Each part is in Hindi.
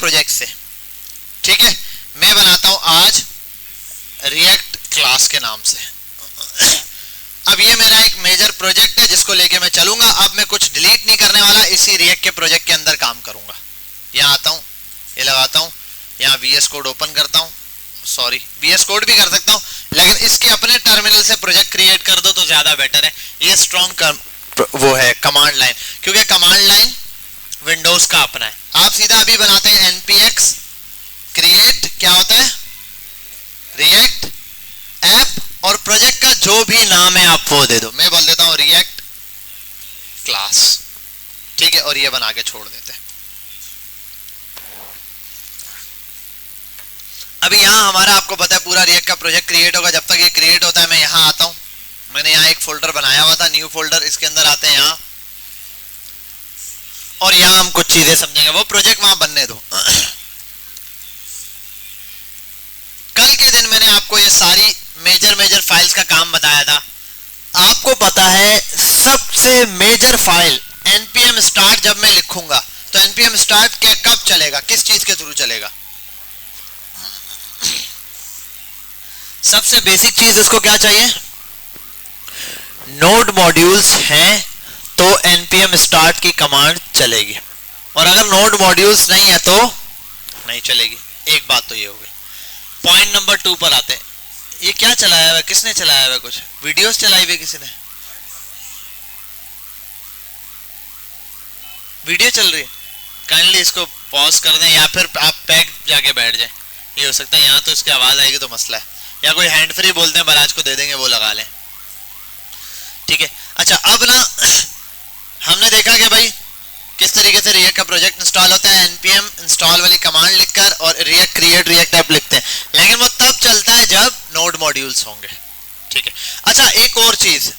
प्रोजेक्ट से, ठीक है। मैं बनाता हूं आज रिएक्ट क्लास के नाम से। अब ये मेरा एक मेजर प्रोजेक्ट है जिसको लेके मैं चलूंगा। अब मैं कुछ डिलीट नहीं करने वाला, इसी रिएक्ट के प्रोजेक्ट के अंदर काम करूंगा। यहाँ आता हूँ, ये लगाता हूँ, यहाँ VS कोड ओपन करता हूँ, सॉरी VS कोड भी कर सकता हूँ, लेकिन इसके अपने टर्मिनल से प्रोजेक्ट क्रिएट कर दो तो ज्यादा बेटर है। ये स्ट्रॉन्ग वो है कमांड लाइन, क्योंकि कमांड लाइन विंडोज का अपना है। आप सीधा अभी बनाते हैं npx क्रिएट, क्या होता है, रिएक्ट ऐप, और प्रोजेक्ट का जो भी नाम है आप वो दे दो। मैं बोल देता हूं रिएक्ट क्लास, ठीक है, और ये बना के छोड़ देते हैं। अभी यहां हमारा आपको पता है पूरा रिएक्ट का प्रोजेक्ट क्रिएट होगा। जब तक ये क्रिएट होता है मैं यहां आता हूं, मैंने यहां एक फोल्डर बनाया हुआ था, न्यू फोल्डर, इसके अंदर आते हैं यहां, और यहां हम कुछ चीजें समझेंगे, वो प्रोजेक्ट वहां बनने दो। कल के दिन मैंने आपको ये सारी मेजर फाइल्स का काम बताया था। आपको पता है सबसे मेजर फाइल npm start जब मैं लिखूंगा तो npm start के कब चलेगा, किस चीज के थ्रू चलेगा? सबसे बेसिक चीज इसको क्या चाहिए, नोड मॉड्यूल्स हैं तो npm start की कमांड चलेगी, और अगर नोड मॉड्यूल्स नहीं है तो नहीं चलेगी। एक बात तो ये हो गई। पॉइंट नंबर 2 पर आते हैं। ये क्या चलाया हुआ है, किसने चलाया हुआ है, कुछ वीडियोस चलाई हुई किसी ने, वीडियो चल रही है, काइंडली इसको पॉज कर दें या फिर आप पैक जाके बैठ जाएं, ये हो सकता है। यहाँ तो इसकी आवाज आएगी तो मसला है, या कोई हैंड फ्री बोलते हैं बराज को दे देंगे, वो लगा लें, ठीक है। अच्छा, अब ना हमने देखा कि भाई किस तरीके से रिएक्ट का प्रोजेक्ट इंस्टॉल होता है, npm इंस्टॉल वाली कमांड लिखकर और रिएक्ट क्रिएट रिएक्ट ऐप लिखते हैं, लेकिन वो तब चलता है जब नोड मॉड्यूल्स होंगे, ठीक है। अच्छा, एक और चीज,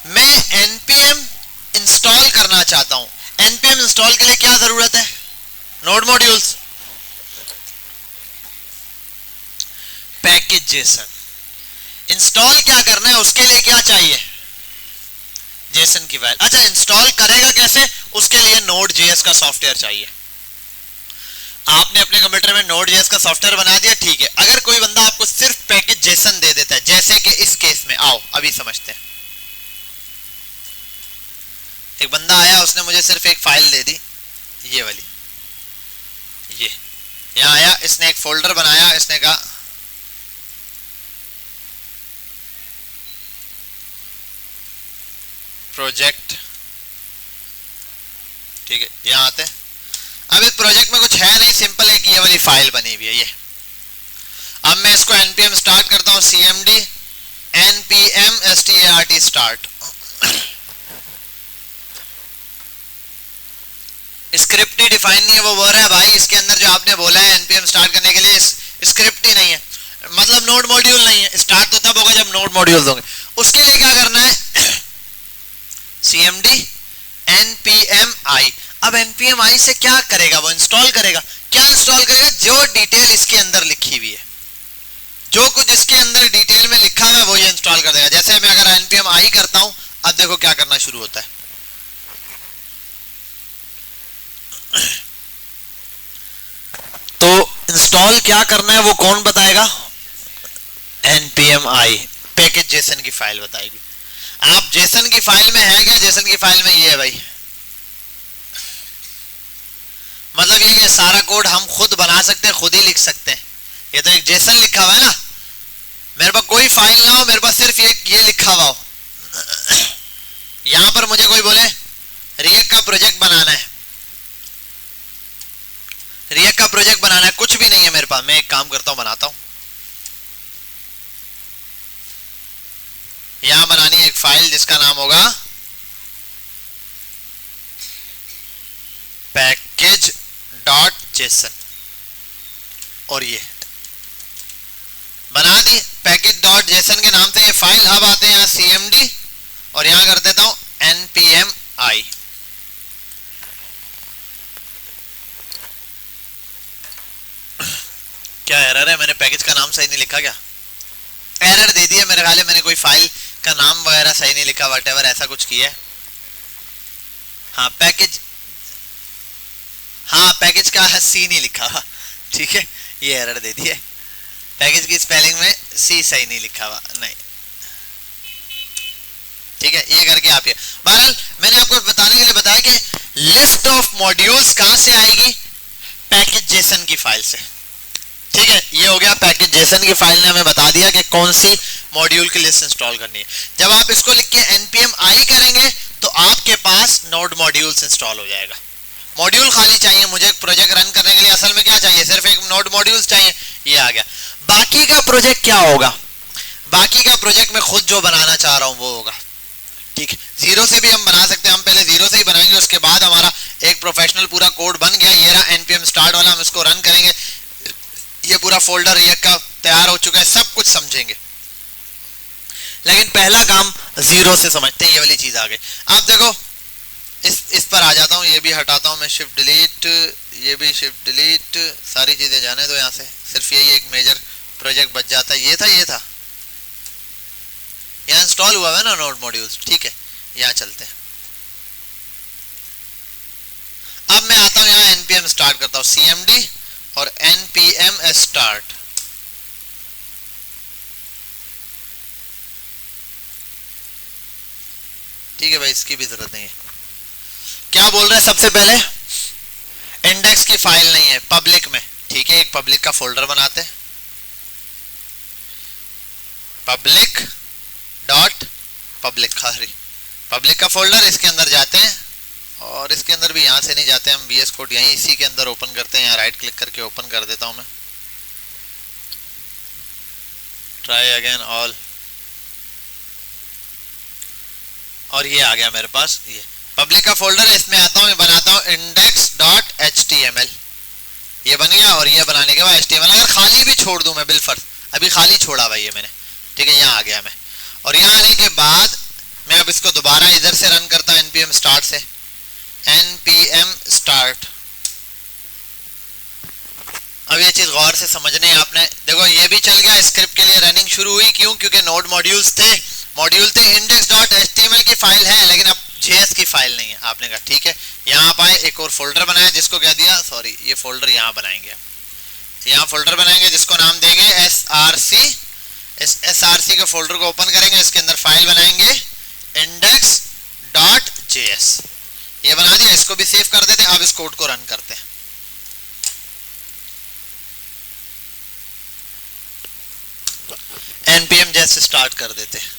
मैं npm इंस्टॉल करना चाहता हूं। npm इंस्टॉल के लिए क्या जरूरत है, node modules, package Jason. Install क्या करना है, उसके लिए क्या चाहिए, जेसन की फाइल। अच्छा, इंस्टॉल करेगा कैसे, उसके लिए नोड जेएस का सॉफ्टवेयर चाहिए। आपने अपने कंप्यूटर में नोड जेएस का सॉफ्टवेयर बना दिया, ठीक है। अगर कोई बंदा आपको सिर्फ पैकेज जेसन दे देता है, जैसे कि इस केस में, आओ अभी समझते हैं। एक बंदा आया, उसने मुझे सिर्फ एक फाइल दे दी, ये वाली, ये यहां आया, इसने एक फोल्डर बनाया, इसने कहा प्रोजेक्ट, ठीक है। यहां आते हैं, अब इस प्रोजेक्ट में कुछ है नहीं, सिंपल एक ये वाली फाइल बनी हुई है ये। अब मैं इसको npm स्टार्ट करता हूं, cmd npm start start. Script ही डिफाइन नहीं है, वो बोल रहा है भाई इसके अंदर जो आपने बोला है npm स्टार्ट करने के लिए स्क्रिप्ट ही नहीं है, मतलब नोड मॉड्यूल नहीं है। स्टार्ट तो तब होगा जब नोड मॉड्यूल होंगे। उसके लिए क्या करना है, cmd npm i। अब npm i से क्या करेगा, वो इंस्टॉल करेगा। क्या इंस्टॉल करेगा, जो डिटेल इसके अंदर लिखी हुई है, जो कुछ इसके अंदर डिटेल में लिखा हुआ है वो ये इंस्टॉल कर देगा। जैसे मैं अगर npm i करता हूं, अब देखो क्या करना शुरू होता है। तो इंस्टॉल क्या करना है वो कौन बताएगा, npm i पैकेज जेसन की फाइल बताएगी। आप जेसन की फाइल में है क्या, जेसन की फाइल में ये है भाई, मतलब ये सारा कोड हम खुद बना सकते हैं, खुद ही लिख सकते हैं। ये तो एक जेसन लिखा हुआ है ना, मेरे पास कोई फाइल ना हो, मेरे पास सिर्फ ये लिखा हुआ हो। यहां पर मुझे कोई बोले रिएक्ट का प्रोजेक्ट बनाना है, रिएक्ट का प्रोजेक्ट बनाना है, कुछ भी नहीं है मेरे पास। मैं एक काम करता हूं, बनाता हूं, यहां बनानी है एक फाइल जिसका नाम होगा package.json, और ये बना दी package.json के नाम से ये फाइल। अब आते हैं यहां cmd और यहां कर देता हूं npm i। क्या एरर है, मैंने पैकेज का नाम सही नहीं लिखा क्या, एरर दे दिया मेरे ख्याल है, मैंने कोई फाइल का नाम वगैरह सही नहीं लिखा, व्हाटएवर ऐसा कुछ किया है। हाँ पैकेज, हाँ पैकेज का सी नहीं लिखा हुआ, ठीक है, ये एरर दे दिए, पैकेज की स्पेलिंग में सी सही नहीं लिखा हुआ, नहीं, ठीक है, ये करके आप ये। बहरहाल मैंने आपको बताने के लिए बताया कि लिस्ट ऑफ मॉड्यूल्स कहां से आएगी, पैकेज जेसन की फाइल से, ठीक है, ये हो गया पैकेज जेसन की फाइल ने हमें बता दिया कि कौन सी मॉड्यूल की लिस्ट इंस्टॉल करनी है। जब आप इसको लिख के npm i करेंगे तो आपके पास नोड मॉड्यूल्स इंस्टॉल हो जाएगा। मॉड्यूल खाली चाहिए मुझे एक प्रोजेक्ट रन करने के लिए, असल में क्या चाहिए, सिर्फ एक नोड मॉड्यूल्स चाहिए, ये आ गया। बाकी का प्रोजेक्ट क्या होगा, बाकी का प्रोजेक्ट मैं खुद जो बनाना चाह रहा हूं वो होगा, ठीक है, जीरो से भी हम बना सकते हैं, हम पहले जीरो से ही बनाएंगे, उसके बाद हमारा एक प्रोफेशनल पूरा कोड बन गया, ये रहा npm स्टार्ट वाला, हम इसको रन करेंगे, ये पूरा फोल्डर रिएक्ट का तैयार हो चुका है, सब कुछ समझेंगे। लेकिन पहला काम जीरो से समझते हैं, ये वाली चीज आ गई। आप देखो इस पर आ जाता हूँ, ये भी हटाता हूँ मैं, शिफ्ट डिलीट, ये भी शिफ्ट डिलीट, सारी चीजें जाने दो यहाँ से, सिर्फ यही एक मेजर प्रोजेक्ट बच जाता है। ये था यहाँ इंस्टॉल हुआ है ना नोड मॉड्यूल्स, ठीक है, यहाँ चलते हैं। अब मैं आता हूँ यहाँ npm स्टार्ट करता हूँ, cmd और npm start, ठीक है भाई, इसकी भी जरूरत नहीं है। क्या बोल रहे हैं, सबसे पहले इंडेक्स की फाइल नहीं है पब्लिक में, ठीक है, एक पब्लिक का फोल्डर बनाते हैं, पब्लिक डॉट पब्लिक खाली, पब्लिक का फोल्डर, इसके अंदर जाते हैं, और इसके अंदर भी यहां से नहीं जाते हम, VS कोड यहीं इसी के अंदर ओपन करते हैं, यहाँ राइट क्लिक करके ओपन कर देता हूं मैं, ट्राई अगेन ऑल, और ये आ गया मेरे पास, ये पब्लिक का फोल्डर है, इसमें आता हूं, बनाता हूं index.html, ये बन गया। और ये बनाने के बाद HTML अगर खाली भी छोड़ दूं मैं बिलफर्ज, अभी खाली छोड़ा भाई ये मैंने, ठीक है, यहाँ आ गया मैं, और यहाँ आने के बाद मैं अब इसको दोबारा इधर से रन करता हूँ npm स्टार्ट से, npm स्टार्ट। अब ये चीज गौर से समझनी है आपने, देखो ये भी चल गया, स्क्रिप्ट के लिए रनिंग शुरू हुई, क्यों, क्योंकि नोड मॉड्यूल थे, index.html की फाइल है, लेकिन अब JS की फाइल नहीं है। आपने कहा ठीक है, यहाँ आप आए, एक और फोल्डर बनाया जिसको क्या दिया, सॉरी, ये फोल्डर यहाँ बनाएंगे, यहाँ फोल्डर बनाएंगे जिसको नाम देंगे src, इस src के फोल्डर को ओपन करेंगे, इसके अंदर फाइल बनाएंगे index.js, ये बना दिया, इसको भी सेव कर देते हैं। अब इस कोड को रन करते हैं, npm जैसे स्टार्ट कर देते हैं,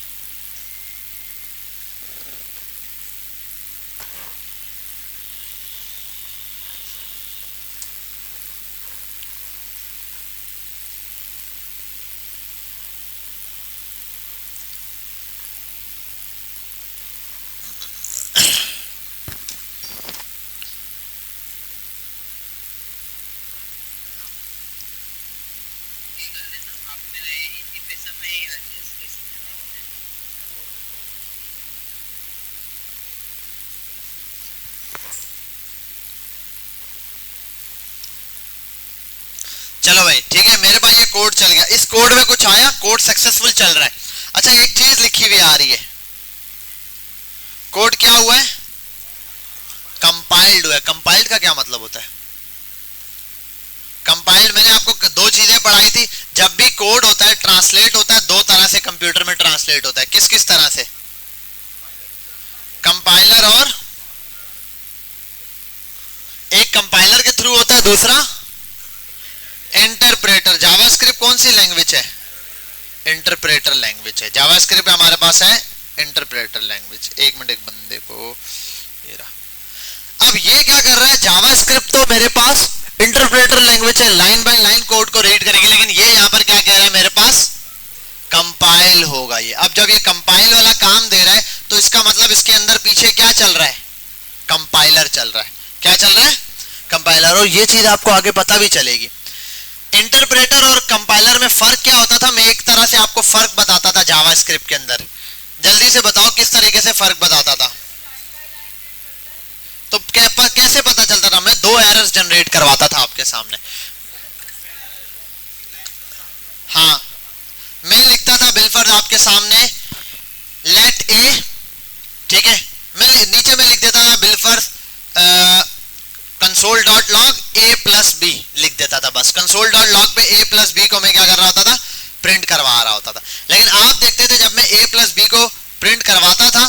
चलो भाई ठीक है, मेरे पास ये कोड चल गया, इस कोड में कुछ आया, कोड सक्सेसफुल चल रहा है। अच्छा एक चीज लिखी हुई आ रही है, कोड क्या हुआ है, कंपाइल्ड हुआ है। कंपाइल्ड का क्या मतलब होता है, कंपाइल्ड मैंने आपको दो चीजें पढ़ाई थी, जब भी कोड होता है ट्रांसलेट होता है दो तरह से, कंप्यूटर में ट्रांसलेट होता है, किस किस तरह से, कंपाइलर, और एक कंपाइलर के थ्रू होता है, दूसरा इंटरप्रेटर। जावास्क्रिप्ट कौन सी लैंग्वेज है, इंटरप्रेटर लैंग्वेज है, जावास्क्रिप्ट हमारे पास है इंटरप्रेटर लैंग्वेज। एक मिनट, एक बंदे को ये रहा। अब ये क्या कर रहा है, जावास्क्रिप्ट तो मेरे पास इंटरप्रेटर लैंग्वेज है, लाइन बाय लाइन कोड को रीड करेगी, लेकिन ये यहां पर क्या कह रहा है, मेरे पास कंपाइल होगा ये। अब जब ये कंपाइल वाला काम दे रहा है तो इसका मतलब इसके अंदर पीछे क्या चल रहा है, कंपाइलर चल रहा है। क्या चल रहा है, कंपाइलर। और ये चीज आपको आगे पता भी चलेगी। इंटरप्रेटर और कंपाइलर में फर्क क्या होता था, मैं एक तरह से आपको फर्क बताता था जावास्क्रिप्ट के अंदर। जल्दी से बताओ किस तरीके से फर्क बताता था, तो कैसे पता चलता था, मैं दो एरर्स जनरेट करवाता था आपके सामने। हाँ, मैं लिखता था बिलफर्ज आपके सामने लेट ए, ठीक है, मैं नीचे में लिख देता था बिलफर्ज कंसोल डॉट लॉग ए प्लस बी लिख देता था बस। कंसोल डॉट लॉग पे ए प्लस बी को मैं क्या कर रहा होता था, प्रिंट करवा रहा होता था। लेकिन आप देखते थे जब मैं ए प्लस बी को प्रिंट करवाता था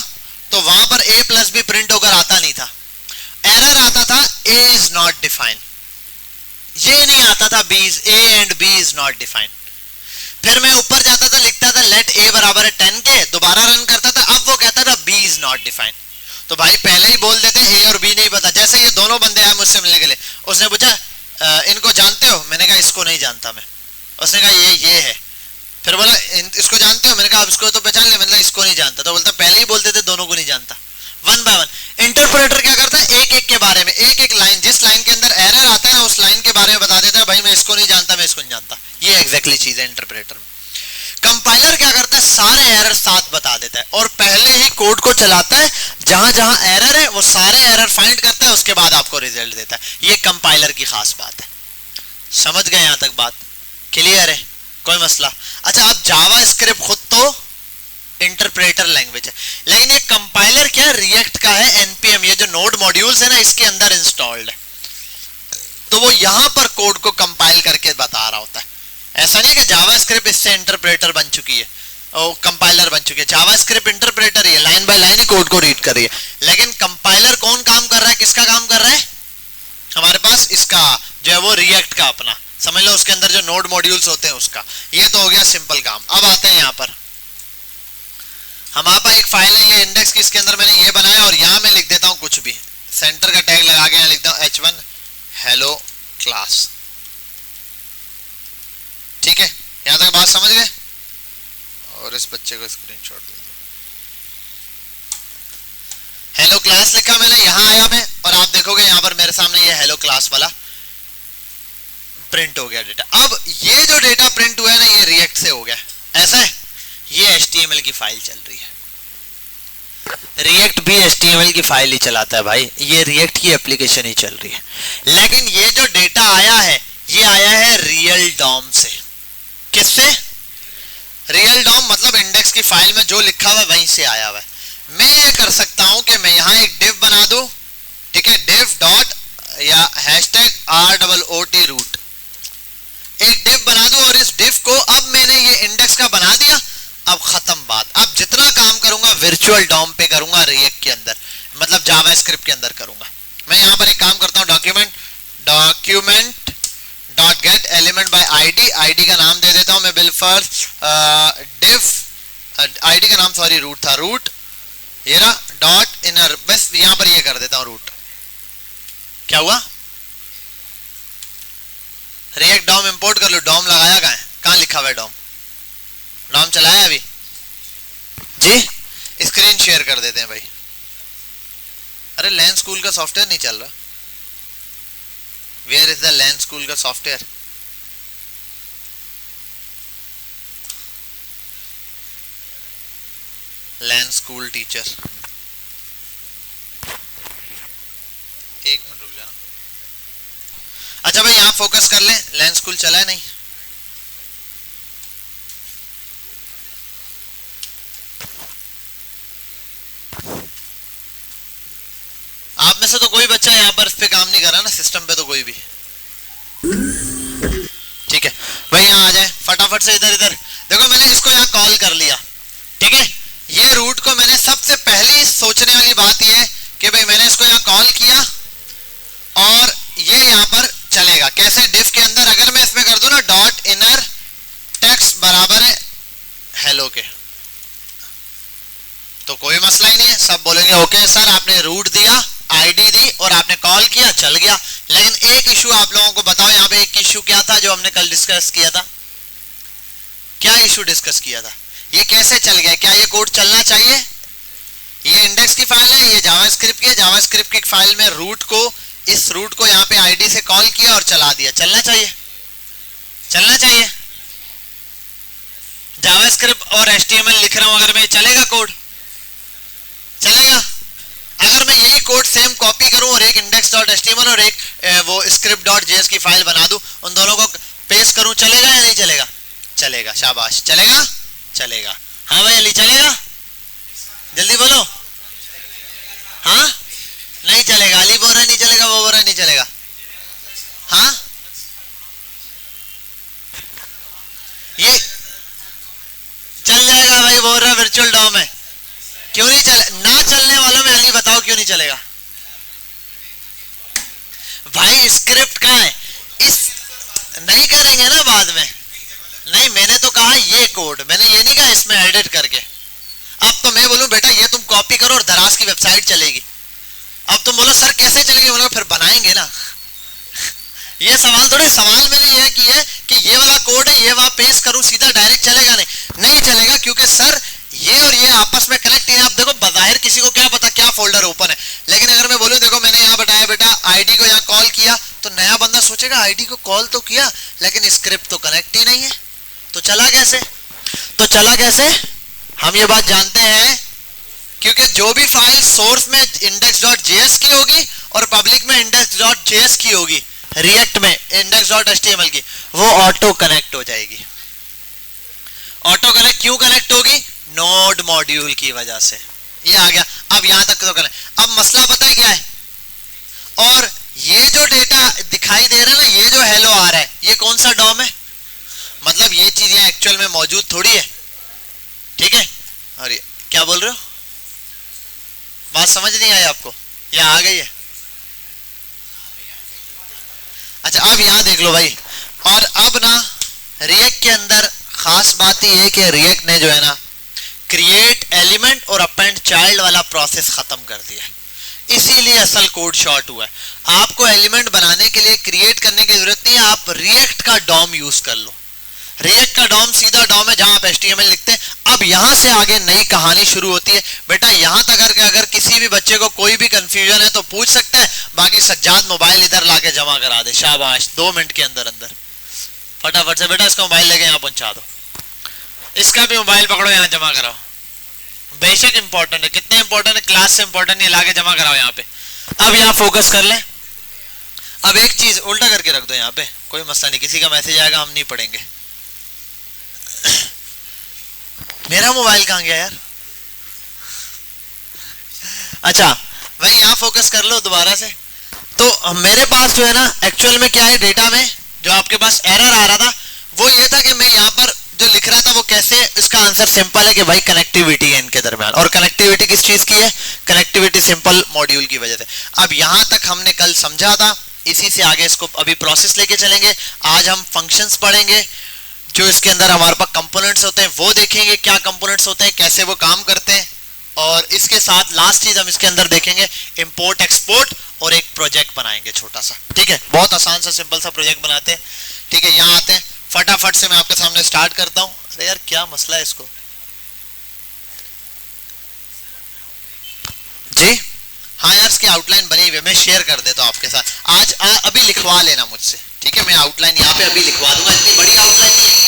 तो वहां पर ए प्लस बी प्रिंट होकर आता नहीं था, एरर आता था ए इज नॉट डिफाइंड, ये नहीं आता था B is A and B is not defined. फिर मैं ऊपर जाता था, लिखता था लेट ए बराबर है 10 के, दोबारा रन करता था, अब वो कहता था बी इज नॉट डिफाइंड। तो भाई पहले ही बोल देते ए और बी नहीं पता। जैसे ये दोनों बंदे आए मुझसे मिलने के लिए, उसने पूछा इनको जानते हो, मैंने कहा इसको नहीं जानता मैं। उसने कहा ये है, फिर बोला इसको जानते हो, मैंने कहा इसको तो पहचान लिया, मतलब इसको नहीं जानता। तो बोलता पहले ही बोलते थे दोनों को नहीं जानता। वन बाय वन इंटरप्रेटर क्या करता है, एक एक के बारे में, एक एक लाइन, जिस लाइन के अंदर एरर आता है ना उस लाइन के बारे में बता देता है, भाई मैं इसको नहीं जानता, मैं इसको नहीं जानता। ये एग्जैक्टली चीज है इंटरप्रेटर में। कंपाइलर क्या करता है, सारे एरर साथ बता देता है और पहले ही कोड को चलाता है, जहां जहां एरर है वो सारे एरर फाइंड करता है, उसके बाद आपको रिजल्ट देता है। ये कंपाइलर की खास बात है। समझ गए यहां तक बात? क्लियर है? कोई मसला? अच्छा, अब जावा स्क्रिप्ट खुद तो इंटरप्रेटर लैंग्वेज है, लेकिन ये कंपाइलर क्या रिएक्ट का है, एनपीएम, ये जो नोड मॉड्यूल्स है ना इसके अंदर इंस्टॉल्ड है, तो वो यहां पर कोड को कंपाइल करके बता रहा होता है। ऐसा नहीं कि जावा स्क्रिप्ट इससे इंटरप्रेटर बन चुकी है और कंपाइलर बन चुकी है। जावा स्क्रिप्ट इंटरप्रेटर ही है, line by line he code को रीड कर रही है, लेकिन कंपाइलर कौन काम कर रहा है, किसका काम कर रहा है, हमारे पास इसका जो है वो रिएक्ट का अपना, समझ लो उसके अंदर जो नोड मॉड्यूल्स होते हैं उसका। ये तो हो गया सिंपल काम। अब आते हैं यहाँ पर, हमारे पास एक फाइल है ये इंडेक्स की, इसके अंदर मैंने ये बनाया और यहाँ मैं लिख देता हूँ कुछ भी, सेंटर का टैग लगा के यहाँ लिखता हूँ h1 हेलो क्लास। ठीक है, यहाँ तक बात समझ गए? और इस बच्चे को स्क्रीनशॉट दे दो। हेलो क्लास लिखा मैंने, यहाँ आया मैं और आप देखोगे यहाँ पर मेरे सामने ये हेलो क्लास वाला प्रिंट हो गया डेटा। अब ये जो डेटा प्रिंट हुआ है ना ये रिएक्ट से हो गया, ऐसा है। ये HTML की फाइल चल रही है, रिएक्ट भी HTML की फाइल ही चलाता है भाई, ये रिएक्ट की एप्लीकेशन ही चल रही है। लेकिन ये जो डेटा आया है ये आया है रियल डॉम से। किससे? रियल डॉम, मतलब इंडेक्स की फाइल में जो लिखा हुआ है वहीं से आया हुआ है। मैं ये कर सकता हूं कि मैं यहां एक div बना दूं, ठीक है, div डॉट या हैशटैग ROOT रूट, एक div बना दूं और इस div को अब मैंने ये इंडेक्स का बना दिया, अब खत्म बात। अब जितना काम करूंगा वर्चुअल डॉम पे करूंगा, रिएक्ट के अंदर, मतलब जावा स्क्रिप्ट के अंदर करूंगा। मैं यहां पर एक काम करता हूं, document dot gate element by ID, ID का नाम दे देता हूं मैं बिल फर्स्ट div, आईडी का नाम सॉरी रूट था, रूट ये रहा, डॉट इनर, बस यहां पर ये कर देता हूं रूट। क्या हुआ? रिएक्ट डॉम इंपोर्ट कर लो, डॉम लगाया कहां है, कहां लिखा हुआ है डॉम? डॉम चलाया अभी जी? स्क्रीन शेयर कर देते हैं भाई। अरे लैन स्कूल का सॉफ्टवेयर नहीं चल रहा, where is the LAN school का सॉफ्टवेयर? लैन स्कूल टीचर, एक मिनट रुक जाना। अच्छा भाई यहां फोकस कर लें, लैन स्कूल चला है नहीं? आप में से तो कोई बच्चा यहाँ पर इस पे काम नहीं कर रहा ना, सिस्टम पे तो कोई भी? ठीक है भाई, यहाँ आ जाए फटाफट से, इधर इधर देखो, मैंने इसको यहाँ कॉल कर लिया, ठीक है। ये रूट को मैंने सबसे पहले सोचने वाली बात ये है कि भाई मैंने इसको यहाँ कॉल किया और ये यहाँ पर चलेगा कैसे, डिफ के अंदर अगर मैं इसमें कर दूं ना डॉट इनर टेक्स्ट बराबर है हेलो के, तो कोई मसला ही नहीं है, सब बोलेंगे ओके सर आपने रूट दिया, आईडी दी और आपने कॉल किया, चल गया। लेकिन एक इशू आप लोगों को बताओ, यहाँ पे एक इशू क्या था जो हमने कल डिस्कस किया था? क्या इशू डिस्कस किया था? ये कैसे चल गया? क्या ये कोड चलना चाहिए? ये इंडेक्स की फाइल है, ये जावास्क्रिप्ट की है, जावास्क्रिप्ट की फाइल में रूट को, इस रूट को यहाँ पे आईडी से कॉल किया और चला दिया, चलना चाहिए? चलना चाहिए। जावास्क्रिप्ट और HTML लिख रहा हूं, अगर मैं चलेगा कोड? चलेगा। अगर मैं यही कोड सेम कॉपी करूं और एक index.html और एक वो script.js की फाइल बना दूं, उन दोनों को पेस्ट करूं, चलेगा या नहीं चलेगा? चलेगा, शाबाश, चलेगा? चलेगा। हाँ भाई अली, चलेगा? जल्दी बोलो। हाँ नहीं चलेगा, अली बोल रहा नहीं चलेगा, वो बोल रहा नहीं चलेगा। वर्चुअल डॉम है, क्यों नहीं ना चलने वालों में जल्दी बताओ क्यों नहीं चलेगा भाई? स्क्रिप्ट कहाँ है? इस नहीं करेंगे ना बाद में। नहीं, मैंने तो कहा ये कोड, मैंने ये नहीं कहा इसमें एडिट करके। अब तो मैं बोलूं बेटा ये तुम कॉपी करो और दराज की वेबसाइट चलेगी। अब तुम बोलो सर कैसे चलेगी? बोलो फिर बनाएंगे ना। ये सवाल थोड़ी, सवाल मैंने ये किया है कि ये वाला कोड है, ये वहां पेस्ट करूं सीधा डायरेक्ट चलेगा? नहीं चलेगा, क्योंकि सर ये और ये आपस में कनेक्ट है। आप देखो बाहर किसी को क्या पता क्या फोल्डर ओपन है, लेकिन अगर मैं बोलूं देखो मैंने यहाँ बताया बेटा आईडी को यहाँ कॉल किया, तो नया बंदा सोचेगा आईडी को कॉल तो किया लेकिन स्क्रिप्ट तो कनेक्ट ही नहीं है, तो चला कैसे? तो चला कैसे हम ये बात जानते हैं, क्योंकि जो भी फाइल सोर्स में index.js की होगी और पब्लिक में index.js की होगी, रिएक्ट में index.html की, वो ऑटो कनेक्ट हो जाएगी। ऑटो कनेक्ट क्यों कनेक्ट होगी? नोड मॉड्यूल की वजह से। ये आ गया। अब यहां तक तो कनेक्ट। अब मसला पता है क्या है? और ये जो डेटा दिखाई दे रहा है ना, ये जो हेलो आ रहा है, ये कौन सा डॉम है? मतलब ये चीज यहाँ एक्चुअल में मौजूद थोड़ी है, ठीक है? और ये क्या बोल रहे हो? बात समझ नहीं आई आपको? यहाँ आ गई है? अच्छा अब यहाँ देख लो भाई। और अब ना रिएक्ट के अंदर खास बात ये है कि रिएक्ट ने जो है ना क्रिएट एलिमेंट और अपेंड चाइल्ड वाला प्रोसेस खत्म कर दिया, इसीलिए असल कोड शॉर्ट हुआ है। आपको एलिमेंट बनाने के लिए क्रिएट करने की जरूरत नहीं है, आप रिएक्ट का डॉम यूज कर लो। रिएक्ट का डॉम सीधा डॉम है जहां आप HTML लिखते हैं। अब यहां से आगे नई कहानी शुरू होती है बेटा। यहां तक अगर किसी भी बच्चे को कोई भी कंफ्यूजन है तो पूछ सकता है, बाकी सज्जाद मोबाइल इधर लाके जमा करा दे। शाबाश, 2 मिनट के अंदर अंदर फटाफट से बेटा इसका मोबाइल लेके यहाँ पहुंचा दो, इसका भी मोबाइल पकड़ो यहाँ जमा कराओ। बेशक इंपॉर्टेंट है, कितने इंपॉर्टेंट है, क्लास से इंपॉर्टेंट नहीं, लाके जमा कराओ यहाँ पे। अब यहाँ फोकस कर लें। अब एक चीज उल्टा करके रख दो यहाँ पे, कोई मसला नहीं, किसी का मैसेज आएगा हम नहीं पढ़ेंगे। मेरा मोबाइल कहाँ गया यार? अच्छा भाई यहाँ फोकस कर लो दोबारा से। तो मेरे पास जो है ना एक्चुअल में क्या है, डेटा में जो आपके पास एरर आ रहा था वो ये था कि मैं यहाँ पर जो लिख रहा था वो कैसे, इसका आंसर सिंपल है कि भाई कनेक्टिविटी है इनके दरमियान। और कनेक्टिविटी किस चीज की है? कनेक्टिविटी सिंपल मॉड्यूल की वजह से। अब यहां तक हमने कल समझा था, इसी से आगे इसको अभी प्रोसेस लेके चलेंगे। आज हम फंक्शंस पढ़ेंगे, जो इसके अंदर हमारे पास कंपोनेंट्स होते हैं वो देखेंगे, क्या कंपोनेंट्स होते हैं, कैसे वो काम करते हैं। और इसके साथ लास्ट चीज हम इसके अंदर देखेंगे इंपोर्ट एक्सपोर्ट, और एक प्रोजेक्ट बनाएंगे छोटा सा, ठीक है? बहुत आसान सा सिंपल सा प्रोजेक्ट बनाते हैं, ठीक है? यहाँ आते हैं फटाफट से, मैं आपके सामने स्टार्ट करता हूं। अरे यार क्या मसला है इसको जी? हाँ यार इसकी आउटलाइन बनी हुई है, मैं शेयर कर देता हूँ आपके साथ। आज अभी लिखवा लेना मुझसे, ठीक है? मैं आउटलाइन यहाँ पे अभी लिखवा दूंगा। इतनी बड़ी आउटलाइन नहीं है,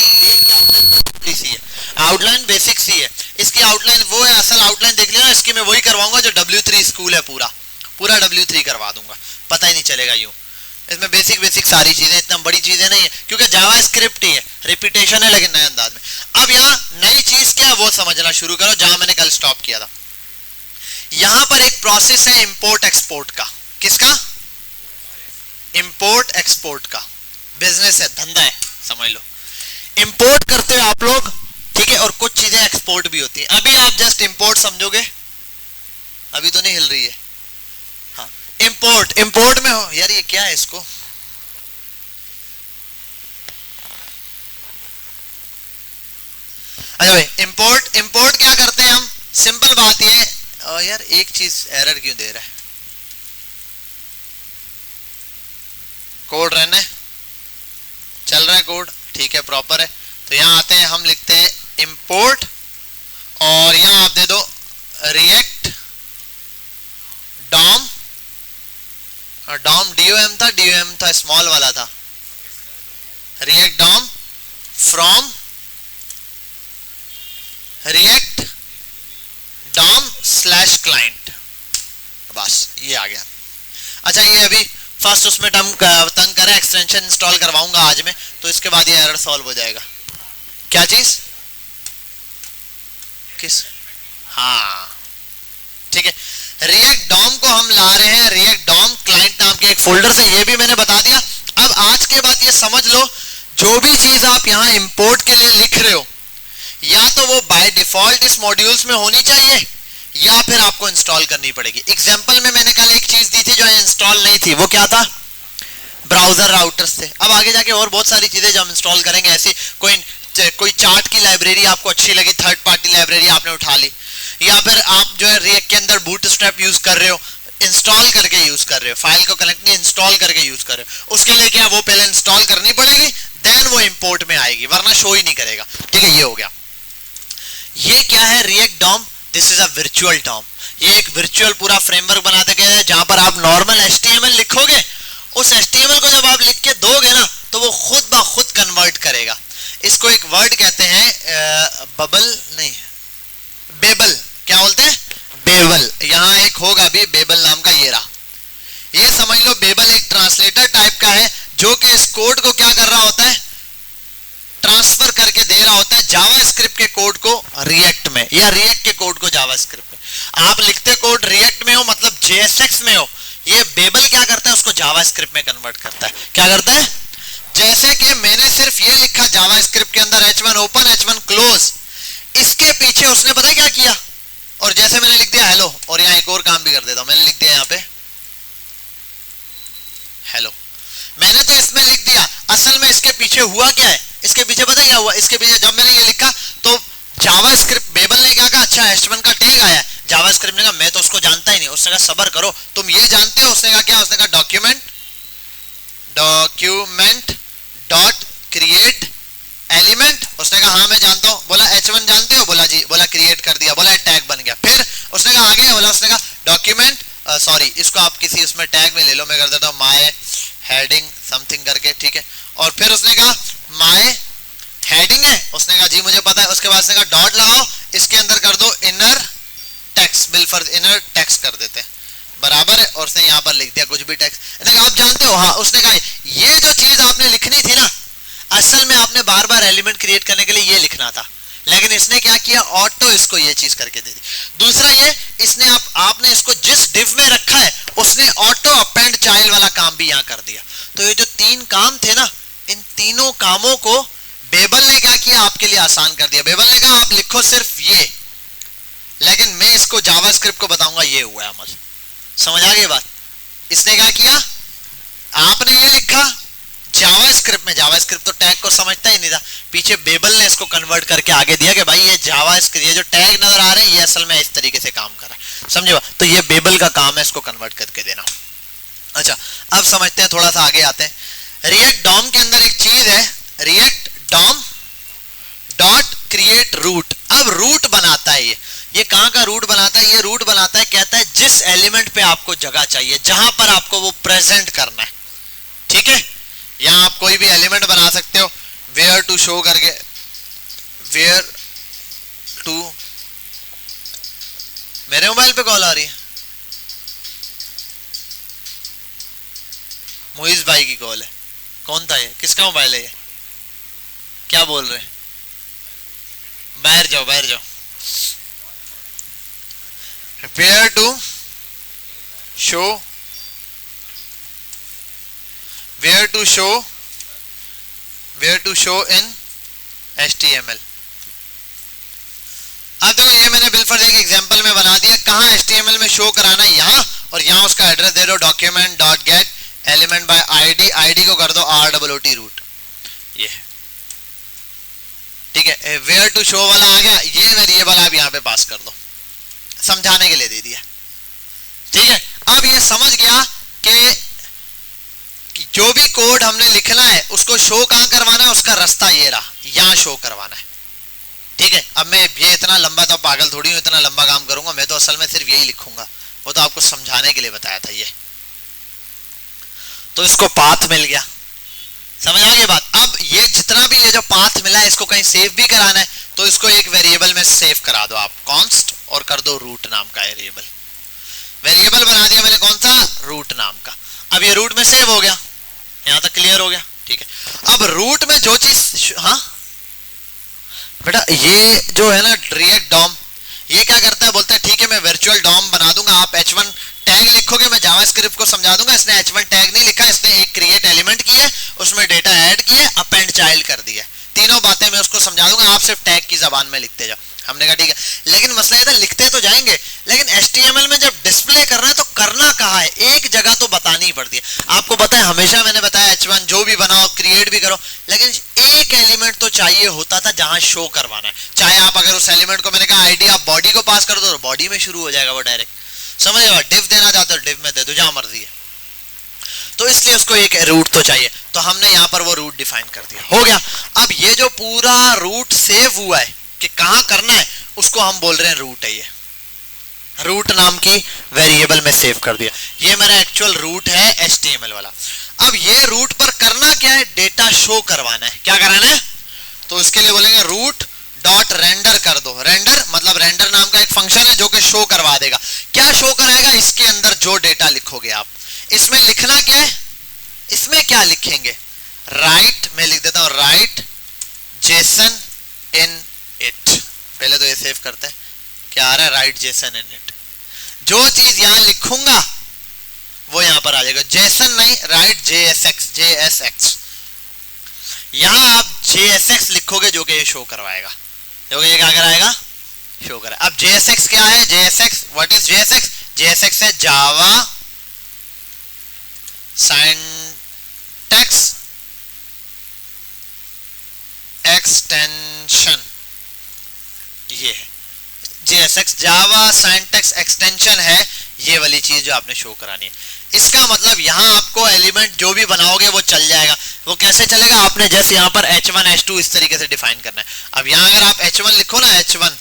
सी है आउटलाइन, बेसिक सी है। इसकी आउटलाइन वो है, असल आउटलाइन देख लेना। इसकी मैं वही करवाऊंगा जो W3 स्कूल है, पूरा W3 करवा दूंगा, पता ही नहीं चलेगा यूं। इसमें बेसिक सारी चीजें, इतना बड़ी चीजें नहीं है, क्योंकि जावा स्क्रिप्ट ही है, रिपीटेशन है लेकिन नए अंदाज में। अब यहाँ नई चीज क्या है वो समझना शुरू करो, जहां मैंने कल स्टॉप किया था। यहां पर एक प्रोसेस है इंपोर्ट एक्सपोर्ट का। किसका? इंपोर्ट एक्सपोर्ट का बिजनेस है, धंधा है, समझ लो। इंपोर्ट करते हो आप लोग, ठीक है? और कुछ चीजें एक्सपोर्ट भी होती हैं। अभी आप जस्ट इंपोर्ट समझोगे, अभी तो नहीं हिल रही है। हाँ, इंपोर्ट में हो यार, ये क्या है इसको? अच्छा भाई, इंपोर्ट क्या करते हैं हम? सिंपल बात ये है। यार एक चीज एरर क्यों दे रहा है? कोड रहने चल रहा है, कोड ठीक है, प्रॉपर है। तो यहां आते हैं, हम लिखते हैं इंपोर्ट, और यहां आप दे दो रिएक्ट डॉम। डॉम DOM था, स्मॉल वाला था। React DOM from React DOM slash client, बस ये आ गया। अच्छा ये अभी फर्स्ट उसमें तंग करें, एक्सटेंशन इंस्टॉल करवाऊंगा आज में, तो इसके बाद ये एरर सॉल्व हो जाएगा। क्या चीज? किस? हाँ ठीक है, रिएक्ट डॉम को हम ला रहे हैं रिएक्ट डॉम क्लाइंट नाम के एक फोल्डर से, ये भी मैंने बता दिया। अब आज के बाद ये समझ लो, जो भी चीज आप यहाँ इंपोर्ट के लिए लिख रहे हो, या तो वो बाय डिफॉल्ट इस मॉड्यूल्स में होनी चाहिए या फिर आपको इंस्टॉल करनी पड़ेगी। एग्जांपल में मैंने कल एक चीज दी थी जो इंस्टॉल नहीं थी, वो क्या था? ब्राउजर राउटर्स थे। अब आगे जाके और बहुत सारी चीजें जो हम इंस्टॉल करेंगे, ऐसी कोई चार्ट की लाइब्रेरी आपको अच्छी लगी, थर्ड पार्टी लाइब्रेरी आपने उठा ली, या फिर आप जो है रिएक्ट के अंदर बूटस्ट्रैप यूज कर रहे हो, इंस्टॉल करके यूज कर रहे हो, फाइल को कनेक्ट नहीं इंस्टॉल करके यूज कर रहे हो, उसके लिए क्या वो पहले इंस्टॉल करनी पड़ेगी, देन वो इंपोर्ट में आएगी, वरना शो ही नहीं करेगा। ठीक है, ये हो गया। ये क्या है? React DOM. This is a virtual DOM. ये एक वर्चुअल पूरा फ्रेमवर्क बनाते गए हैं जहां पर आप नॉर्मल HTML लिखोगे, उस HTML को जब आप लिख के दोगे ना तो वो खुद ब खुद कन्वर्ट करेगा। इसको एक वर्ड कहते हैं बबल नहीं, बेबल। क्या बोलते हैं? बेबल। यहां एक होगा भी बेबल नाम का, ये रहा। ये समझ लो बेबल एक ट्रांसलेटर टाइप का है जो कि इस कोड को क्या कर रहा होता है? ट्रांसफर करके दे रहा होता है जावास्क्रिप्ट के कोड को रिएक्ट में, या रिएक्ट के कोड को जावास्क्रिप्ट में। आप लिखते कोड रिएक्ट में हो, मतलब JSX में हो, ये बेबल क्या करता है? उसको जावास्क्रिप्ट में कन्वर्ट करता है। क्या करता है? जैसे कि मैंने सिर्फ ये लिखा जावास्क्रिप्ट के अंदर H1 ओपन H1 क्लोज, इसके पीछे उसने पता है क्या किया? और जैसे मैंने लिख दिया हेलो, और यहाँ एक और काम भी कर देता हूं, मैंने लिख दिया यहाँ पे हेलो, मैंने तो इसमें लिख दिया, असल में इसके पीछे हुआ क्या है? इसके पीछे पता क्या हुआ? इसके पीछे जब मैंने ये लिखा तो जावास्क्रिप्ट बेबल ने क्या कहा? अच्छा H1 का टैग आया। जावास्क्रिप्ट ने कहा मैं तो उसको जानता ही नहीं। उसने कहा सबर करो, तुम ये जानते हो? उसने कहा क्या? उसने कहा डॉक्यूमेंट डॉट क्रिएट एलिमेंट। उसने कहा हाँ मैं जानता हूँ। बोला H1 जानते हो? बोला जी। बोला क्रिएट कर दिया। बोला टैग बन गया। फिर उसने कहा आगे, बोला उसने कहा डॉक्यूमेंट सॉरी इसको आप किसी उसमें टैग में ले लो, मैं कर देता हूँ माय हेडिंग समथिंग करके, ठीक है। और फिर उसने कहा माय हेडिंग है, उसने कहा जी मुझे पता है। उसके बाद उसने कहा डॉट लगाओ, इसके अंदर कर दो इनर टेक्स्ट, बिलफर्ज इनर टेक्स्ट कर देते हैं, बराबर है। और उसने यहाँ पर लिख दिया कुछ भी टेक्स्ट। उसने कहा आप जानते हो? हाँ। उसने कहा ये जो चीज आपने लिखनी थी ना, असल में आपने बार बार एलिमेंट क्रिएट करने के लिए ये लिखना था, लेकिन इसने क्या किया? ऑटो इसको ये चीज करके दे दी। दूसरा ये, इसने आपने इसको जिस डिव में रखा है उसने ऑटो अपेंड चाइल्ड वाला काम भी यहाँ कर दिया। तो ये जो तीन काम थे ना, इन तीनों कामों को बेबल ने क्या किया? आपके लिए आसान कर दिया। बेबल ने कहा आप लिखो सिर्फ ये, लेकिन मैं इसको जावास्क्रिप्ट को बताऊंगा ये हुआ अमल। समझ आ गई बात? इसने क्या किया? आपने ये लिखा जावास्क्रिप्ट में, जावास्क्रिप्ट तो टैग को समझता ही नहीं था, पीछे बेबल ने इसको कन्वर्ट करके आगे दिया कि भाई ये जावास्क्रिप्ट, ये जो टैग नजर आ रहे हैं ये असल में इस तरीके से काम कर रहा है। समझे? तो ये बेबल का काम है इसको कन्वर्ट करके देना। अच्छा, अब समझते हैं, थोड़ा सा आगे आते हैं। रिएक्ट डॉम के अंदर एक चीज है, React DOM dot create root. अब रूट बनाता है ये कहां का रूट बनाता है? ये रूट बनाता है, कहता है जिस एलिमेंट पे आपको जगह चाहिए, जहां पर आपको वो प्रेजेंट करना है। ठीक है, यहां आप कोई भी एलिमेंट बना सकते हो, वेयर टू शो करके, वेयर टू, मेरे मोबाइल पे कॉल आ रही है, मोइज भाई की कॉल है। कौन था ये? किसका मोबाइल है ये? क्या बोल रहे हैं? बाहर जाओ, बाहर जाओ। Where to show, where to show, where to show in HTML। अब देखो ये मैंने बिलफर्ज एक एग्जांपल में बना दिया, कहां HTML में शो कराना है यहां, और यहां उसका एड्रेस दे दो document dot gate element by ID, ID को कर दो ROOT रूट। ये ठीक है, वेयर टू शो वाला आ गया, ये वेरिएबल आप यहां पे पास कर दो, समझाने के लिए दे दिया। ठीक है, अब ये समझ गया कि जो भी कोड हमने लिखना है उसको शो कहां करवाना है, उसका रास्ता ये रहा, यहां शो करवाना है। ठीक है, अब मैं ये इतना लंबा तो पागल थोड़ी हूं इतना लंबा काम करूंगा, मैं तो असल में सिर्फ यही लिखूंगा, वो तो आपको समझाने के लिए बताया था ये। तो इसको पाथ मिल गया, समझ आ गई बात? अब ये जितना भी ये जो पाथ मिला है इसको कहीं सेव भी कराना है तो इसको एक वेरिएबल में सेव करा दो आप, कॉन्स्ट, और कर दो रूट नाम का वेरिएबल। वेरिएबल बना दिया मैंने, कौन सा? रूट नाम का। अब ये रूट में सेव हो गया, यहां तक क्लियर हो गया? ठीक है, अब रूट में जो चीज, हाँ बेटा ये जो है ना रिएक्ट डॉम, ये क्या करता है? बोलता है ठीक है मैं वर्चुअल डॉम बना दूंगा, आप H1 टैग लिखोगे, मैं जावास्क्रिप्ट को समझा दूंगा। इसने H1 टैग नहीं लिखा, इसने एक क्रिएट एलिमेंट किया, उसमें डेटा ऐड किया, अपेंड चाइल्ड कर दिया। तीनों बातें मैं उसको समझा दूंगा, आप सिर्फ टैग की जबान में लिखते जाओ। हमने कहा ठीक है, लेकिन मसला ये था लिखते तो जाएंगे, लेकिन HTML में जब डिस्प्ले करना है तो करना कहाँ है, एक जगह तो बतानी ही पड़ती है। आपको पता है हमेशा मैंने बताया H1 जो भी बनाओ क्रिएट भी करो, लेकिन एक एलिमेंट तो चाहिए होता था जहां शो करवाना है। चाहे आप अगर उस एलिमेंट को, मैंने कहा आईडी आप बॉडी को पास कर दो तो बॉडी में शुरू हो जाएगा वो डायरेक्ट, समझ गए। डिव देना चाहते हो डिव में दे दो, जहां मर्जी है। तो इसलिए उसको एक रूट तो चाहिए, तो हमने यहाँ पर वो रूट डिफाइन कर दिया, हो गया। अब ये जो पूरा रूट सेव हुआ है कि कहाँ करना है, उसको हम बोल रहे हैं रूट है। ये रूट नाम की वेरिएबल में सेव कर दिया, ये मेरा एक्चुअल रूट है HTML वाला। अब ये रूट पर करना क्या है, डेटा शो करवाना है। क्या कराना है, तो इसके लिए बोलेंगे रूट डॉट रेंडर कर दो। रेंडर मतलब रेंडर नाम का एक फंक्शन है जो कि शो करवा देगा। क्या शो कराएगा, इसके अंदर जो डेटा लिखोगे आप, इसमें लिखना क्या है, इसमें क्या लिखेंगे, राइट, मैं लिख देता हूं राइट जेसन इन इट। पहले तो ये सेव करते हैं, क्या आ रहा है, राइट जेसन इन इट। जो चीज यहां लिखूंगा वो यहां पर आ जाएगा, जेसन नहीं, राइट JSX। यहां आप JSX लिखोगे जो कि ये शो करवाएगा, जो कि ये क्या कराएगा, शो करा। अब JSX क्या है, JSX what is JSX, JSX है जावा सिंटैक्स एक्सटेंशन। ये है JSX, जावा सिंटैक्स एक्सटेंशन है ये वाली चीज जो आपने शो करानी है। इसका मतलब यहां आपको एलिमेंट जो भी बनाओगे वो चल जाएगा। वो कैसे चलेगा, आपने जैसे यहां पर H1 H2 इस तरीके से डिफाइन करना है। अब यहां अगर आप H1 लिखो ना, H1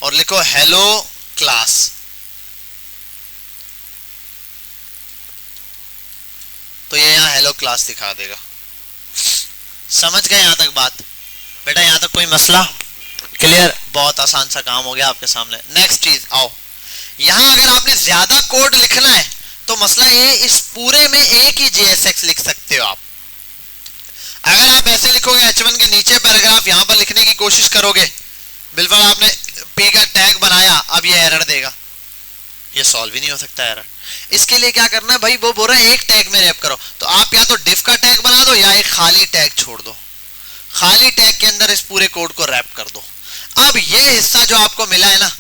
और लिखो हेलो क्लास, तो ये यहां हेलो क्लास दिखा देगा। समझ गए यहां तक बात बेटा, यहां तक कोई मसला क्लियर, बहुत आसान सा काम हो गया आपके सामने। नेक्स्ट चीज आओ, यहां अगर आपने ज्यादा कोड लिखना है तो मसला ये, इस पूरे में एक ही JSX लिख सकते हो आप। अगर आप ऐसे लिखोगे H1 के नीचे पैराग्राफ यहां पर लिखने की कोशिश करोगे, बिल्कुल आपने P का टैग बनाया, अब ये एरर देगा, ये सॉल्व ही नहीं हो सकता एरर। इसके लिए क्या करना है भाई, वो बोल रहा है एक टैग में रैप करो, तो आप या तो डिफ का टैग बना दो या एक खाली टैग छोड़ दो, खाली टैग के अंदर इस पूरे कोड को रैप कर दो। अब ये हिस्सा जो आपको मिला है ना,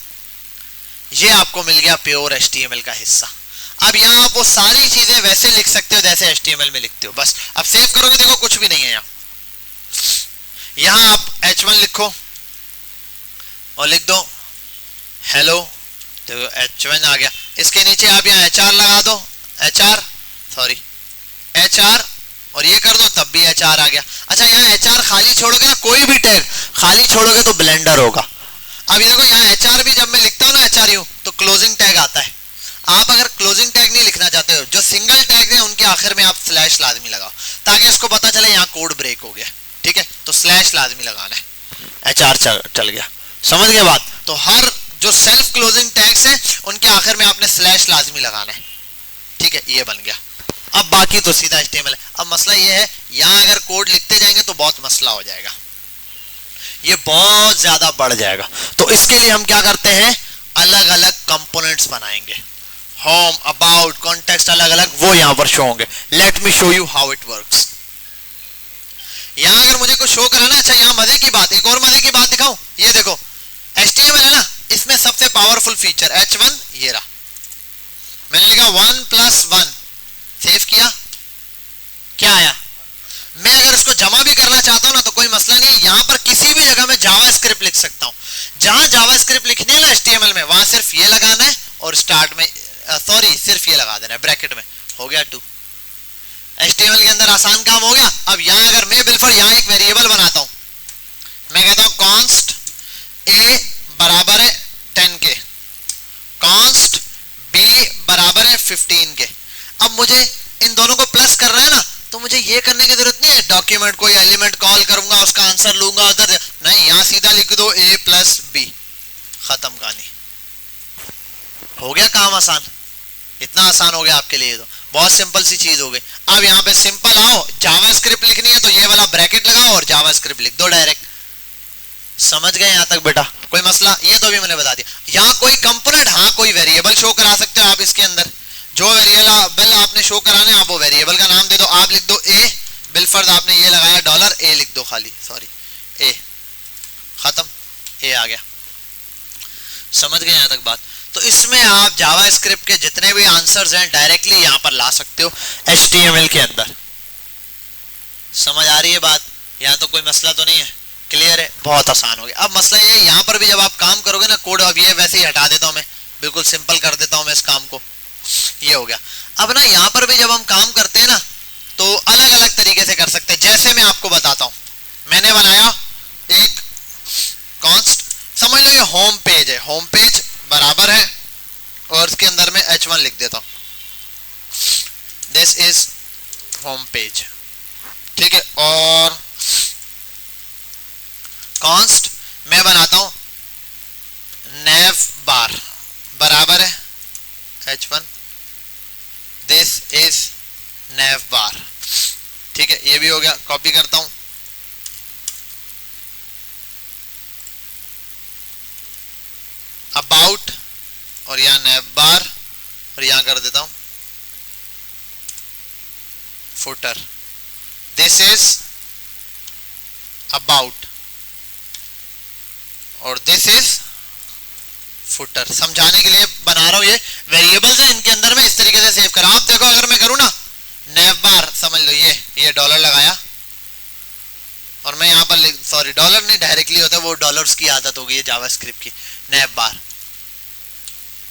ये आपको मिल गया प्योर HTML का हिस्सा। अब यहाँ आप वो सारी चीजें वैसे लिख सकते हो जैसे HTML में लिखते हो, बस। अब सेव करोगे, देखो कुछ भी नहीं है यहाँ। यहाँ आप H1 लिखो और लिख दो हेलो, तो H1 आ गया। इसके नीचे आप यहाँ HR लगा दो, HR और ये कर दो, तब भी HR आ गया। अच्छा यहाँ HR खाली छोड़ोगे ना, कोई भी टैग खाली छोड़ोगे तो ब्लेंडर होगा। अब ये देखो यहाँ HR भी जब मैं लिखता हूँ ना HRU, तो क्लोजिंग टैग आता है। आप अगर क्लोजिंग टैग नहीं लिखना चाहते हो, जो सिंगल टैग है उनके आखिर में आप स्लैश लाजमी लगाओ, ताकि इसको पता चले यहाँ कोड ब्रेक हो गया, ठीक है। तो स्लैश लाजमी लगाना है, HR चल गया, समझ गए बात। तो हर जो सेल्फ क्लोजिंग टैग्स है उनके आखिर में आपने स्लैश लाजमी लगाना है, ठीक है। ये बन गया। अब बाकी तो सीधा HTML है। अब मसला ये है, यहाँ अगर कोड लिखते जाएंगे तो बहुत मसला हो जाएगा, ये बहुत ज्यादा बढ़ जाएगा। तो इसके लिए हम क्या करते हैं, अलग अलग कंपोनेंट्स बनाएंगे, होम, अबाउट, कॉन्टेक्स्ट, अलग अलग, वो यहां पर शो होंगे। Let me show you how it works. यहां अगर मुझे कुछ शो कराना, अच्छा यहां मजे की बात, एक और मजे की बात दिखाऊं, ये देखो HTML है ना, इसमें सबसे पावरफुल फीचर H1 ये रहा। मैंने लिखा 1+1, सेव किया, क्या आया। मैं अगर इसको जमा भी करना चाहता हूं ना तो कोई मसला नहीं है, यहां पर किसी भी जगह में जावास्क्रिप्ट लिख सकता हूं। जहां जावास्क्रिप्ट लिखनी है ना HTML में, वहां सिर्फ ये लगाना है और स्टार्ट में सिर्फ ये लगा देना है ब्रैकेट में, हो गया 2। HTML के अंदर आसान काम हो गया। अब यहां अगर मैं बिल्कुल यहां एक वेरिएबल बनाता हूं, मैं कहता हूं कॉन्स्ट A बराबर है 10 के, कॉन्स्ट B बराबर है 15 के। अब मुझे इन दोनों को प्लस करना है ना, तो मुझे ये करने की जरूरत नहीं है डॉक्यूमेंट कोई एलिमेंट कॉल करूंगा, उसका आंसर लूंगा उधर, नहीं, यहां सीधा लिख दो A+B, खत्म कहानी, हो गया काम आसान। इतना आसान हो गया आपके लिए, तो बहुत सिंपल सी चीज हो गई। अब यहाँ पे सिंपल आओ, जावास्क्रिप्ट लिखनी है तो ये वाला ब्रैकेट लगाओ और जावास्क्रिप्ट लिख दो डायरेक्ट। समझ गए यहाँ तक बेटा, कोई मसला, ये तो भी मैंने बता दिया। यहाँ कोई कंपोनेंट, हाँ कोई वेरिएबल शो करा सकते हो आप इसके अंदर, जो वेरिएबल आपने शो कराने आप वो वेरिएबल का नाम दे दो। आप लिख दो A, बिलफर्ज आपने ये लगाया $A लिख दो खाली, सॉरी ए, खत्म, ए आ गया। समझ गए यहाँ तक बात? तो इसमें आप जावास्क्रिप्ट के जितने भी आंसर्स हैं डायरेक्टली यहाँ पर ला सकते हो HTML के अंदर। समझ आ रही है बात? यहाँ तो कोई मसला तो नहीं है, क्लियर है, बहुत आसान हो गया। अब मसला ये, यहाँ पर भी जब आप काम करोगे ना कोड, अब ये वैसे ही हटा देता हूँ मैं, बिल्कुल सिंपल कर देता हूँ मैं इस काम को, ये हो गया। अब ना यहाँ पर भी जब हम काम करते हैं ना तो अलग अलग तरीके से कर सकते हैं। जैसे मैं आपको बताता हूँ, मैंने बनाया एक कॉन्स्ट, समझ लो ये होम पेज है, होम पेज बराबर है और इसके अंदर में h1 लिख देता हूँ, दिस इज होम पेज, ठीक है। और कॉन्स्ट मैं बनाता हूँ nav bar बराबर है h1, this is nav bar, ठीक है, ये भी हो गया। कॉपी करता हूँ, अबाउट और यहाँ nav bar और यहाँ कर देता हूँ footer, दिस इज अबाउट और दिस इज फुटर। समझाने के लिए बना रहा हूं, ये वेरिएबल्स हैं, इनके अंदर में इस तरीके से सेव करा। आप देखो अगर मैं करूं ना nav bar, समझ लो ये डॉलर लगाया और मैं यहाँ पर सॉरी डॉलर नहीं डायरेक्टली होता है, वो डॉलर्स की आदत हो गई है जावास्क्रिप्ट की। nav bar,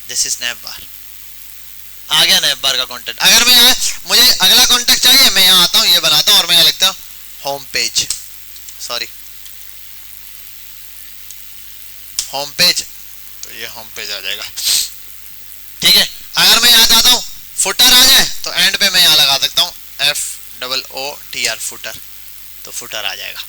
this is nav bar, आ गया nav bar का कंटेंट। अगर मैं मुझे अगला कॉन्टेक्ट चाहिए, मैं यहाँ आता हूँ, ये बनाता हूँ और मैं यहाँ लिखता हूँ home page, sorry home page, तो ये होम पेज आ जाएगा, ठीक है। अगर मैं यहाँ चाहता हूँ फुटर आ जाए तो एंड पे मैं यहाँ लगा सकता हूँ FOOTR फुटर, तो फुटर आ जाएगा।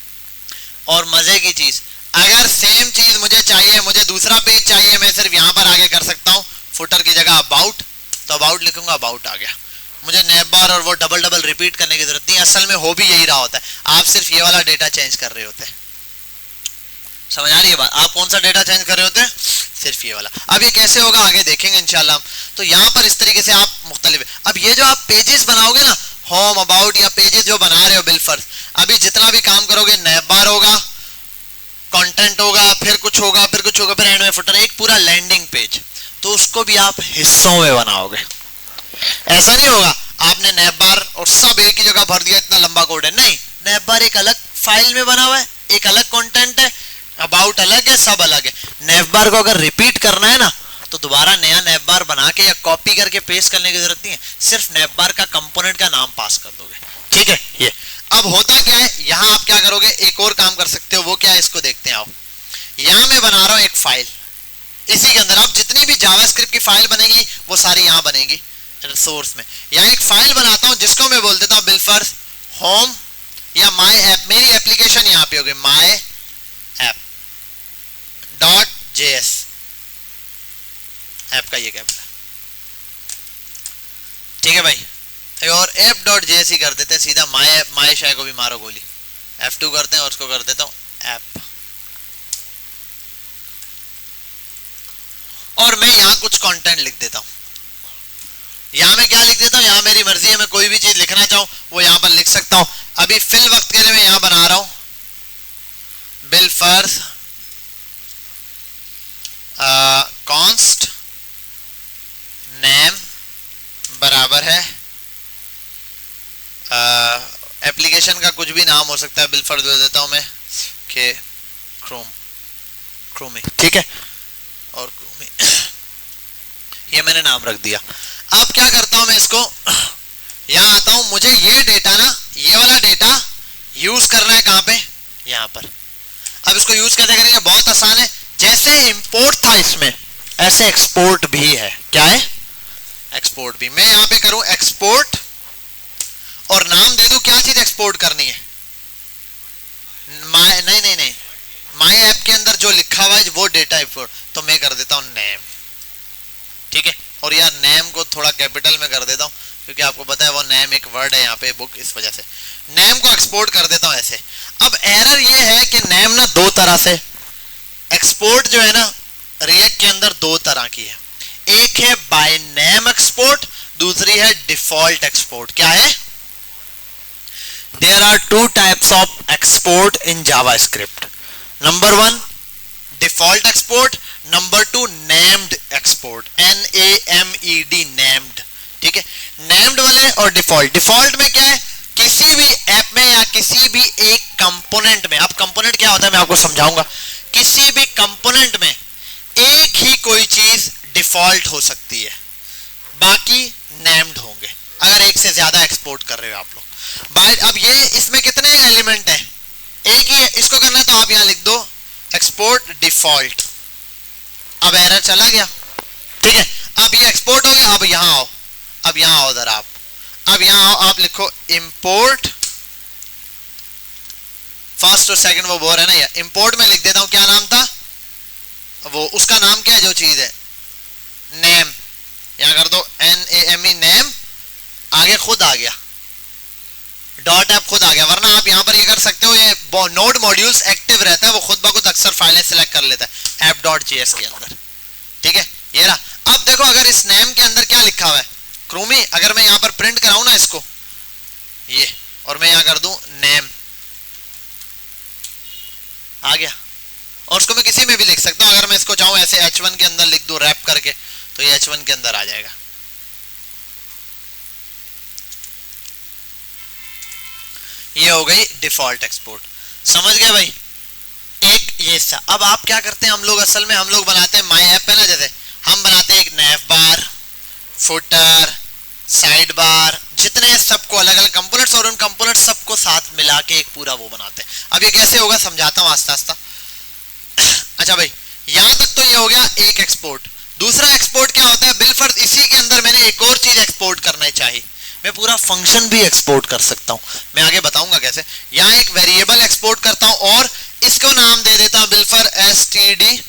और मजे की चीज, अगर सेम चीज मुझे चाहिए, मुझे दूसरा पेज चाहिए, मैं सिर्फ यहाँ पर आगे कर सकता हूँ फुटर की जगह अबाउट, तो अबाउट लिखूंगा, अबाउट आ गया। मुझे nav bar और वो डबल डबल रिपीट करने की जरूरत नहीं, असल में हो भी यही रहा होता है, आप सिर्फ ये वाला डेटा चेंज कर रहे होते हैं। समझ आ रही है बात? आप कौन सा डेटा चेंज कर रहे होते हैं? सिर्फ ये वाला। अब ये कैसे होगा आगे देखेंगे इंशाल्लाह। तो यहाँ पर इस तरीके से आप मुख्तलिफ, अब ये जो आप पेजेस बनाओगे ना, होम अबाउट या पेजेस जो बना रहे हो बिलफर्ज, अभी जितना भी काम करोगे nav bar होगा, कंटेंट होगा, फिर कुछ होगा, फिर कुछ होगा, फिर एंड में फुटर, एक पूरा लैंडिंग पेज, तो उसको भी आप हिस्सों में बनाओगे। ऐसा नहीं होगा आपने nav bar और सब एक ही जगह भर दिया, इतना लंबा कोड है, नहीं, nav bar एक अलग फाइल में बना हुआ है, एक अलग कंटेंट है, अबाउट अलग है, सब अलग है। nav bar को अगर रिपीट करना है ना तो दोबारा नया nav bar बना के या कॉपी करके पेस्ट करने की जरूरत नहीं है, सिर्फ nav bar का कंपोनेंट का नाम पास कर दोगे, ठीक है। ये अब होता क्या है, यहाँ आप क्या करोगे, एक और काम कर सकते हो, वो क्या है इसको देखते हैं। आओ, यहाँ मैं बना रहा हूँ एक फाइल, इसी के अंदर अब जितनी भी जावास्क्रिप्ट की फाइल बनेगी वो सारी यहाँ बनेगी सोर्स में। यहाँ एक फाइल बनाता हूँ जिसको मैं बोल देता हूँ बिलफर्ज होम या माई ऐप, मेरी एप्लीकेशन यहाँ पे होगी माई ऐप .js, ऐप का ये कैपिटल, ठीक है भाई। और app.js ही कर देते हैं सीधा, माई ऐप, माई शाय को भी मारो गोली, F2 करते हैं और उसको कर देता हूँ ऐप। और मैं यहाँ कुछ कंटेंट लिख देता हूँ, यहाँ मैं क्या लिख देता हूँ, यहाँ मेरी मर्जी है, मैं कोई भी चीज लिखना चाहूँ वो यहाँ पर लिख सकता हूँ। अभी फिल वक्त के लिए मैं यहाँ बना रहा हूँ बिलफर्ज कॉन्स्ट नेम बराबर है एप्लीकेशन का कुछ भी नाम हो सकता है, बिलफर्ज दे देता हूं मैं के क्रोमी, ठीक है, और क्रोमी ये मैंने नाम रख दिया। अब क्या करता हूं मैं, इसको यहाँ आता हूं, मुझे ये डेटा ना, ये वाला डेटा यूज करना है कहां पे, यहाँ पर। अब इसको यूज कैसे करेंगे, बहुत आसान है, जैसे इंपोर्ट था इसमें ऐसे एक्सपोर्ट भी है। क्या है? एक्सपोर्ट भी। मैं यहाँ पे करूं एक्सपोर्ट और नाम दे दूं, क्या चीज एक्सपोर्ट करनी है, नहीं माई ऐप के अंदर जो लिखा हुआ है वो डेटा एक्सपोर्ट, तो मैं कर देता हूं नेम, ठीक है। और यार नेम को थोड़ा कैपिटल में कर देता हूं क्योंकि आपको पता है वो नेम एक वर्ड है यहाँ पे बुक, इस वजह से नेम को एक्सपोर्ट कर देता हूं ऐसे। अब एरर ये है कि नेम ना दो तरह से, एक्सपोर्ट जो है ना रिएक्ट के अंदर दो तरह की है, एक है बाय नेम एक्सपोर्ट, दूसरी है डिफॉल्ट एक्सपोर्ट। क्या है? There are two types of export in JavaScript. Number 1 default export, number 2 named export, NAMED named. ठीक है, नेम्ड वाले और डिफॉल्ट। डिफॉल्ट में क्या है, किसी भी ऐप में या किसी भी एक कंपोनेंट में, अब कंपोनेंट क्या होता है मैं आपको समझाऊंगा, किसी भी कंपोनेंट में एक ही कोई चीज डिफॉल्ट हो सकती है, बाकी नेम्ड होंगे अगर एक से ज्यादा एक्सपोर्ट कर रहे हो आप लोग। अब ये इसमें कितने एलिमेंट हैं, एक ही है, इसको करना है तो आप यहां लिख दो एक्सपोर्ट डिफॉल्ट। अब एरर चला गया, ठीक है, अब ये एक्सपोर्ट हो गया। अब यहां आओ, अब यहां आओ उधर आप, अब यहां आओ, आप लिखो इंपोर्ट फर्स्ट और सेकंड, वो बोर है ना, ये इंपोर्ट में लिख देता हूं, क्या नाम था वो, उसका नाम क्या है जो चीज है, नेम, यहां कर दो NAME नेम, आगे खुद आ गया डॉट ऐप, खुद आ गया। वरना आप यहां पर ये कर सकते हो, ये नोड मॉड्यूल्स एक्टिव रहता है, वो खुद ब खुद अक्सर फाइलें सिलेक्ट कर लेता है app.js के अंदर। ठीक है, ये रहा। अब देखो अगर इस नेम के अंदर क्या लिखा हुआ है, क्रूमी, अगर मैं यहां पर प्रिंट कराऊं ना इसको, ये, और मैं यहां कर दूं नेम, आ गया। और उसको मैं किसी में भी लिख सकता हूं, अगर मैं इसको चाहूं ऐसे H1 के अंदर लिख दूं रैप करके, तो ये H1 के अंदर आ जाएगा। ये हो गई डिफॉल्ट एक्सपोर्ट, समझ गए भाई। एक ये सा, अब आप क्या करते हैं, हम लोग असल में हम लोग बनाते हैं माई ऐप है ना, जैसे हम बनाते हैं एक नैव बार, फुटर, साइड बार, जितने सबको अलग अलग कंपोनेंट्स, और उन कंपोनेंट्स सबको साथ मिला के एक पूरा वो बनाते हैं। अब ये कैसे होगा समझाता हूं आस्ता आस्ता। अच्छा भाई, यहां तक तो ये हो गया एक एक्सपोर्ट। दूसरा एक्सपोर्ट क्या होता है, बिलफर्ज इसी के अंदर मैंने एक और चीज एक्सपोर्ट करना चाहिए, मैं पूरा फंक्शन भी एक्सपोर्ट कर सकता हूं, मैं आगे बताऊंगा कैसे। यहां एक वेरिएबल एक्सपोर्ट करता हूं और इसको नाम दे देता हूं बिलफर STD,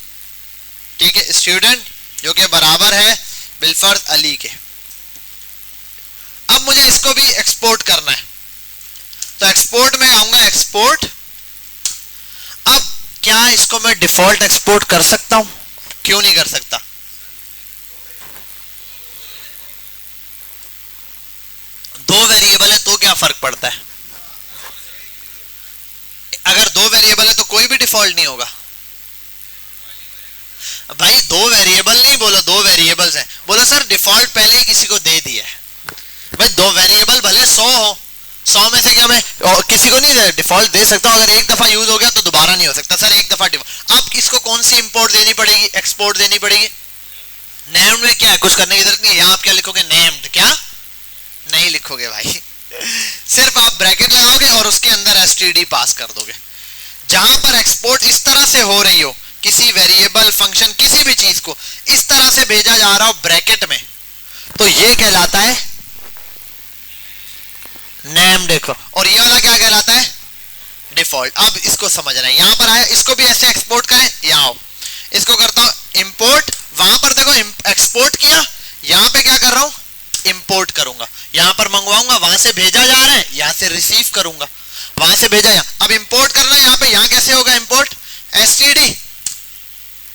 ठीक है, स्टूडेंट, जो कि बराबर है बिलफर्ज अली के। अब मुझे इसको भी एक्सपोर्ट करना है, तो एक्सपोर्ट में आऊंगा एक्सपोर्ट। अब क्या इसको मैं डिफॉल्ट एक्सपोर्ट कर सकता हूं, क्यों नहीं कर सकता, दो वेरिएबल है तो क्या फर्क पड़ता है, अगर दो वेरिएबल है तो कोई भी डिफॉल्ट नहीं होगा भाई। दो वेरिएबल नहीं बोलो, दो वेरिएबल्स हैं, बोलो सर डिफॉल्ट पहले ही किसी को दे दिया है। भाई दो वेरिएबल भले 100 हो, 100 में से क्या मैं किसी को नहीं डिफॉल्ट दे सकता हूं, अगर एक दफा यूज हो गया तो दोबारा नहीं हो सकता सर, एक दफा डिफॉल्ट। अब इसको कौन सी इंपोर्ट देनी पड़ेगी, एक्सपोर्ट देनी पड़ेगी। नेम्ड में क्या है, कुछ करने की जरूरत नहीं है, यहां आप क्या लिखोगे, नेम्ड, क्या नहीं लिखोगे भाई, सिर्फ आप ब्रैकेट लगाओगे और उसके अंदर STD पास कर दोगे। जहां पर एक्सपोर्ट इस तरह से हो रही हो, किसी वेरिएबल, फंक्शन, किसी भी चीज को इस तरह से भेजा जा रहा हो ब्रैकेट में, तो ये कहलाता है नेम, देखो, और ये वाला क्या कहलाता है, डिफॉल्ट। अब इसको समझना है, यहां पर आया, इसको भी ऐसे एक्सपोर्ट करें, यहां आओ, इसको करता हूं इंपोर्ट, वहां पर देखो एक्सपोर्ट किया, यहां पे क्या कर रहा हूं, इंपोर्ट करूंगा, यहां पर मंगवाऊंगा, वहां से भेजा जा रहा है, यहां से रिसीव करूंगा, वहां से भेजा, यहां अब इंपोर्ट करना है, यहां पे, यहां कैसे होगा इंपोर्ट, STD,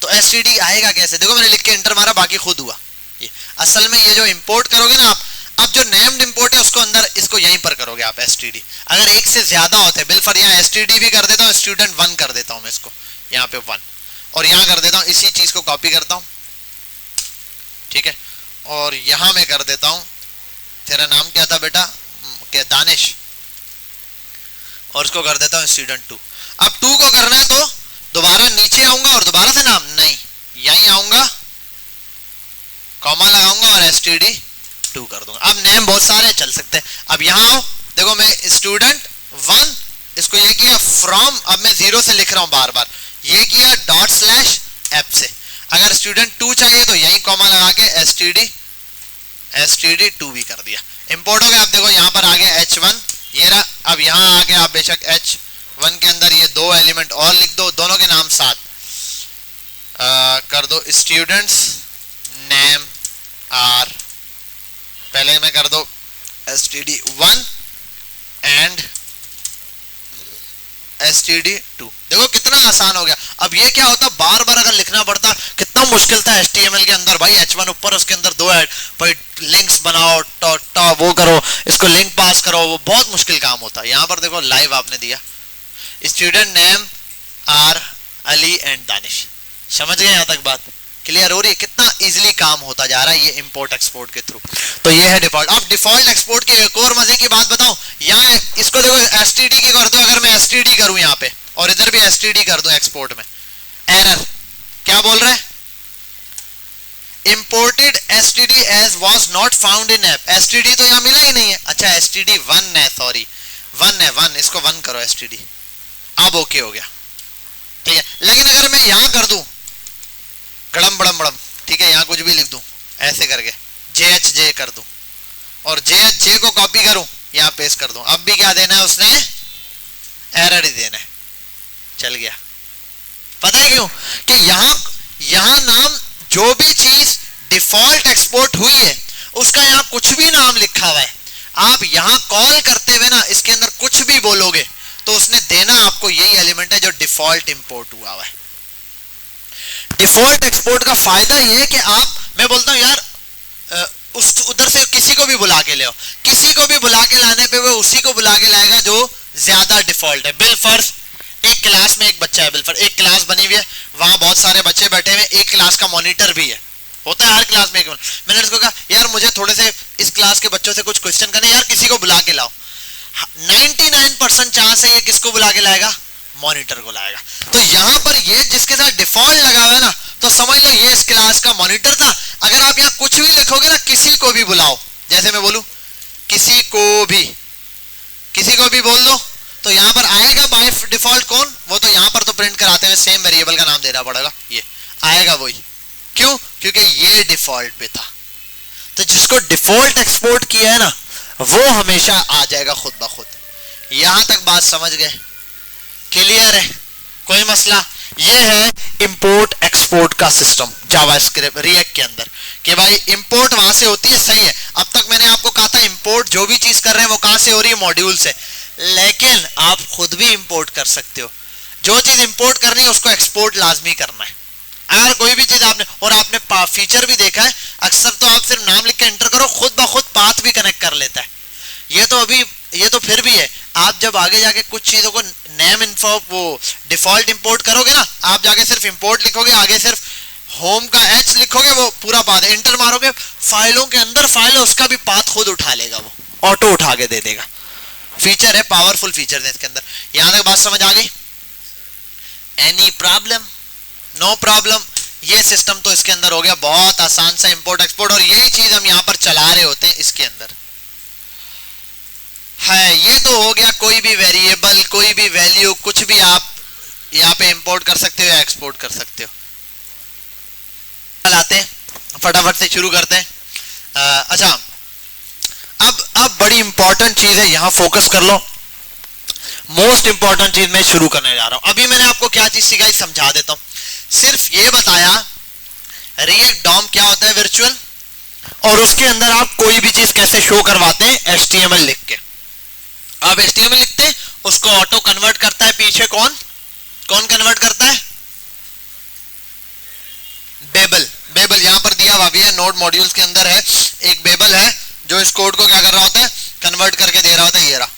तो STD आएगा कैसे, देखो मैंने लिख के एंटर मारा, बाकी खुद हुआ। ये असल में ये जो इंपोर्ट करोगे ना आप, अब जो नेम्ड इंपोर्ट है उसको अंदर, इसको यहीं पर करोगे आप STD। अगर एक से ज्यादा होते हैं, बिलफर यहाँ STD भी कर देता हूँ, स्टूडेंट 1 कर देता हूँ मैं इसको, यहाँ पे 1, और यहाँ कर देता हूँ, इसी चीज को कॉपी करता हूँ, ठीक है, और यहां मैं कर देता हूं, तेरा नाम क्या था बेटा, क्या, दानिश, और इसको कर देता हूं स्टूडेंट 2। अब 2 को करना है तो दोबारा नीचे आऊंगा और दोबारा से नाम नहीं, यहीं आऊंगा, कॉमा लगाऊंगा और STD 2 कर दूंगा। अब नेम बहुत सारे चल सकते हैं। अब यहां आओ, देखो मैं स्टूडेंट 1, इसको ये किया फ्रॉम, अब मैं 0 से लिख रहा हूं बार बार, ये किया ./f से। अगर स्टूडेंट 2 चाहिए तो यहीं कॉमा लगा के STD 2 भी कर दिया, इंपोर्ट हो गया। अब देखो यहाँ पर आ गया H1, ये रहा। अब यहाँ आके आप बेशक H1 के अंदर ये 2 एलिमेंट और लिख दो, दोनों के नाम साथ कर दो, स्टूडेंट्स नेम आर, पहले में कर दो STD 1 एंड STD 2। देखो कितना आसान हो गया। अब ये क्या होता, बार बार अगर लिखना पड़ता, कितना मुश्किल था HTML के अंदर भाई, H1 ऊपर, उसके अंदर 2 भाई लिंक्स बनाओ, वो करो, इसको लिंक पास करो, वो बहुत मुश्किल काम होता है। यहाँ पर देखो लाइव आपने दिया, student name are Ali and Danish. समझ गए? यहां तक बात क्लियर हो रही है? कितना इजीली काम होता जा रहा है ये इंपोर्ट एक्सपोर्ट के थ्रू। तो ये है डिफॉल्ट। अब डिफॉल्ट एक्सपोर्ट की एक और मजे की बात बताऊं, यहाँ इसको देखो एसटीडी की कर दो, अगर मैं एसटीडी करूं यहाँ पे और इधर भी एसटीडी कर दूं एक्सपोर्ट में, एरर क्या बोल रहा है? Imported STD as was not found in app. STD तो यहाँ मिला ही नहीं है। अच्छा एसटीडी 1 है, सॉरी 1 है, 1 इसको 1 करो एसटीडी, अब ओके हो गया। ठीक है, लेकिन अगर मैं यहां कर दूं गड़म बड़म बड़म, ठीक है, यहां कुछ भी लिख दूं ऐसे करके JHJ कर दूं और JHJ को कॉपी करूं यहां पेस्ट कर दूं, अब भी क्या देना है उसने? एरर ही देना है। चल गया। पता है क्यों? कि यहां नाम जो भी चीज डिफॉल्ट एक्सपोर्ट हुई है उसका यहां कुछ भी नाम लिखा हुआ है, आप यहां कॉल करते हुए ना इसके अंदर कुछ भी बोलोगे तो उसने देना आपको यही एलिमेंट है जो डिफॉल्ट इंपोर्ट हुआ है। डिफॉल्ट एक्सपोर्ट का फायदा ये है कि आप, मैं बोलता हूं यार उस उधर से किसी को भी बुला के ले आओ, किसी को भी बुला के लाने पे वो उसी को बुला के लाएगा जो ज्यादा डिफॉल्ट है। बिलफर्ज एक क्लास में एक बच्चा है, बिलफर्ज एक क्लास बनी हुई है, वहां बहुत सारे बच्चे बैठे हुए, एक क्लास का मॉनिटर भी है, होता है हर क्लास में एक। मैंने उसको कहा यार मुझे थोड़े से इस क्लास के बच्चों से कुछ क्वेश्चन करने, यार किसी को बुला के लाओ। 99% चांस है ये किसको बुला के लाएगा? मॉनिटर को लाएगा। तो यहां पर ये जिसके साथ डिफॉल्ट लगा हुआ है ना, तो समझ लो ये इस क्लास का मॉनिटर था। अगर आप यहां कुछ भी लिखोगे ना, किसी को भी बुलाओ, जैसे मैं बोलूं किसी को भी बोल दो, तो यहां पर आएगा बाय डिफॉल्ट कौन? वो तो यहां पर तो प्रिंट कराते हुए सेम वेरिएबल का नाम देना पड़ेगा, ये आएगा वही। क्यों? क्योंकि ये डिफॉल्ट पे था। तो जिसको डिफॉल्ट एक्सपोर्ट किया है ना वो हमेशा आ जाएगा खुद ब खुद। यहां तक बात समझ गए? क्लियर है? कोई मसला? ये है इंपोर्ट एक्सपोर्ट का सिस्टम जावास्क्रिप्ट रिएक्ट के अंदर, कि भाई इंपोर्ट वहां से होती है, सही है। अब तक मैंने आपको कहा था इंपोर्ट जो भी चीज कर रहे हैं वो कहां से हो रही है? मॉड्यूल से। लेकिन आप खुद भी इंपोर्ट कर सकते हो। जो चीज इंपोर्ट करनी है उसको एक्सपोर्ट लाजमी करना है। अगर कोई भी चीज आपने फीचर भी देखा है, अक्सर तो आप सिर्फ नाम लिख के एंटर करो, खुद ब खुद पाथ भी कनेक्ट कर लेता है। ये तो फिर भी है, आप जब आगे जाके कुछ चीजों को नेम इन्फो वो डिफॉल्ट इंपोर्ट करोगे ना, आप जाके सिर्फ इंपोर्ट लिखोगे, आगे सिर्फ होम का H लिखोगे, वो पूरा पाथ एंटर मारोगे, फाइलों के अंदर फाइल है उसका भी पाथ खुद उठा लेगा, वो ऑटो उठा के दे देगा। फीचर है, पावरफुल फीचर है इसके अंदर। यहां तक बात समझ आ गई? Any problem? No problem. ये सिस्टम तो इसके अंदर हो गया बहुत आसान सा इंपोर्ट एक्सपोर्ट, और यही चीज हम यहां पर चला रहे होते हैं इसके अंदर है। ये तो हो गया कोई भी वेरिएबल, कोई भी वैल्यू, कुछ भी आप यहाँ पे इंपोर्ट कर सकते हो या एक्सपोर्ट कर सकते हो। आते हैं फटाफट से शुरू करते हैं। अच्छा अब बड़ी इंपॉर्टेंट चीज है, यहां फोकस कर लो। मोस्ट इंपॉर्टेंट चीज मैं शुरू करने जा रहा हूं। अभी मैंने आपको क्या चीज सिखाई समझा देता हूं। सिर्फ ये बताया रिएक्ट डॉम क्या होता है वर्चुअल, और उसके अंदर आप कोई भी चीज कैसे शो करवाते हैं HTML लिख के। आप HTML लिखते हैं, उसको ऑटो कन्वर्ट करता है पीछे कौन कन्वर्ट करता है? बेबल यहां पर दिया हुआ भी है, नोड मॉड्यूल्स के अंदर है एक बेबल है जो इस कोड को क्या कर रहा होता है? कन्वर्ट करके दे रहा होता है। ये रहा,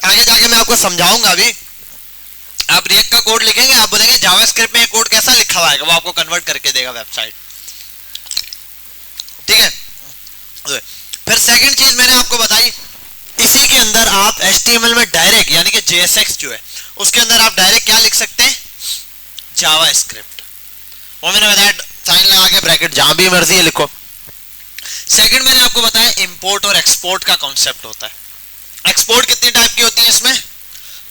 आगे जाके मैं आपको समझाऊंगा। अभी आप रिएक्ट का कोड लिखेंगे, आप बोलेंगे जावास्क्रिप्ट में ये कोड कैसा लिखा हुआ है, वो आपको कन्वर्ट करके देगा वेबसाइट। ठीक है, फिर सेकंड चीज मैंने आपको बताई, इसी के अंदर आप HTML में डायरेक्ट, यानी कि JSX जो है उसके अंदर आप डायरेक्ट क्या लिख सकते हैं? जावास्क्रिप्ट। वो मैंने बताया साइन लगा के ब्रैकेट जहां भी मर्जी है लिखो। सेकंड मैंने आपको बताया इंपोर्ट और एक्सपोर्ट का कॉन्सेप्ट होता है। एक्सपोर्ट कितनी टाइप की होती है? इसमें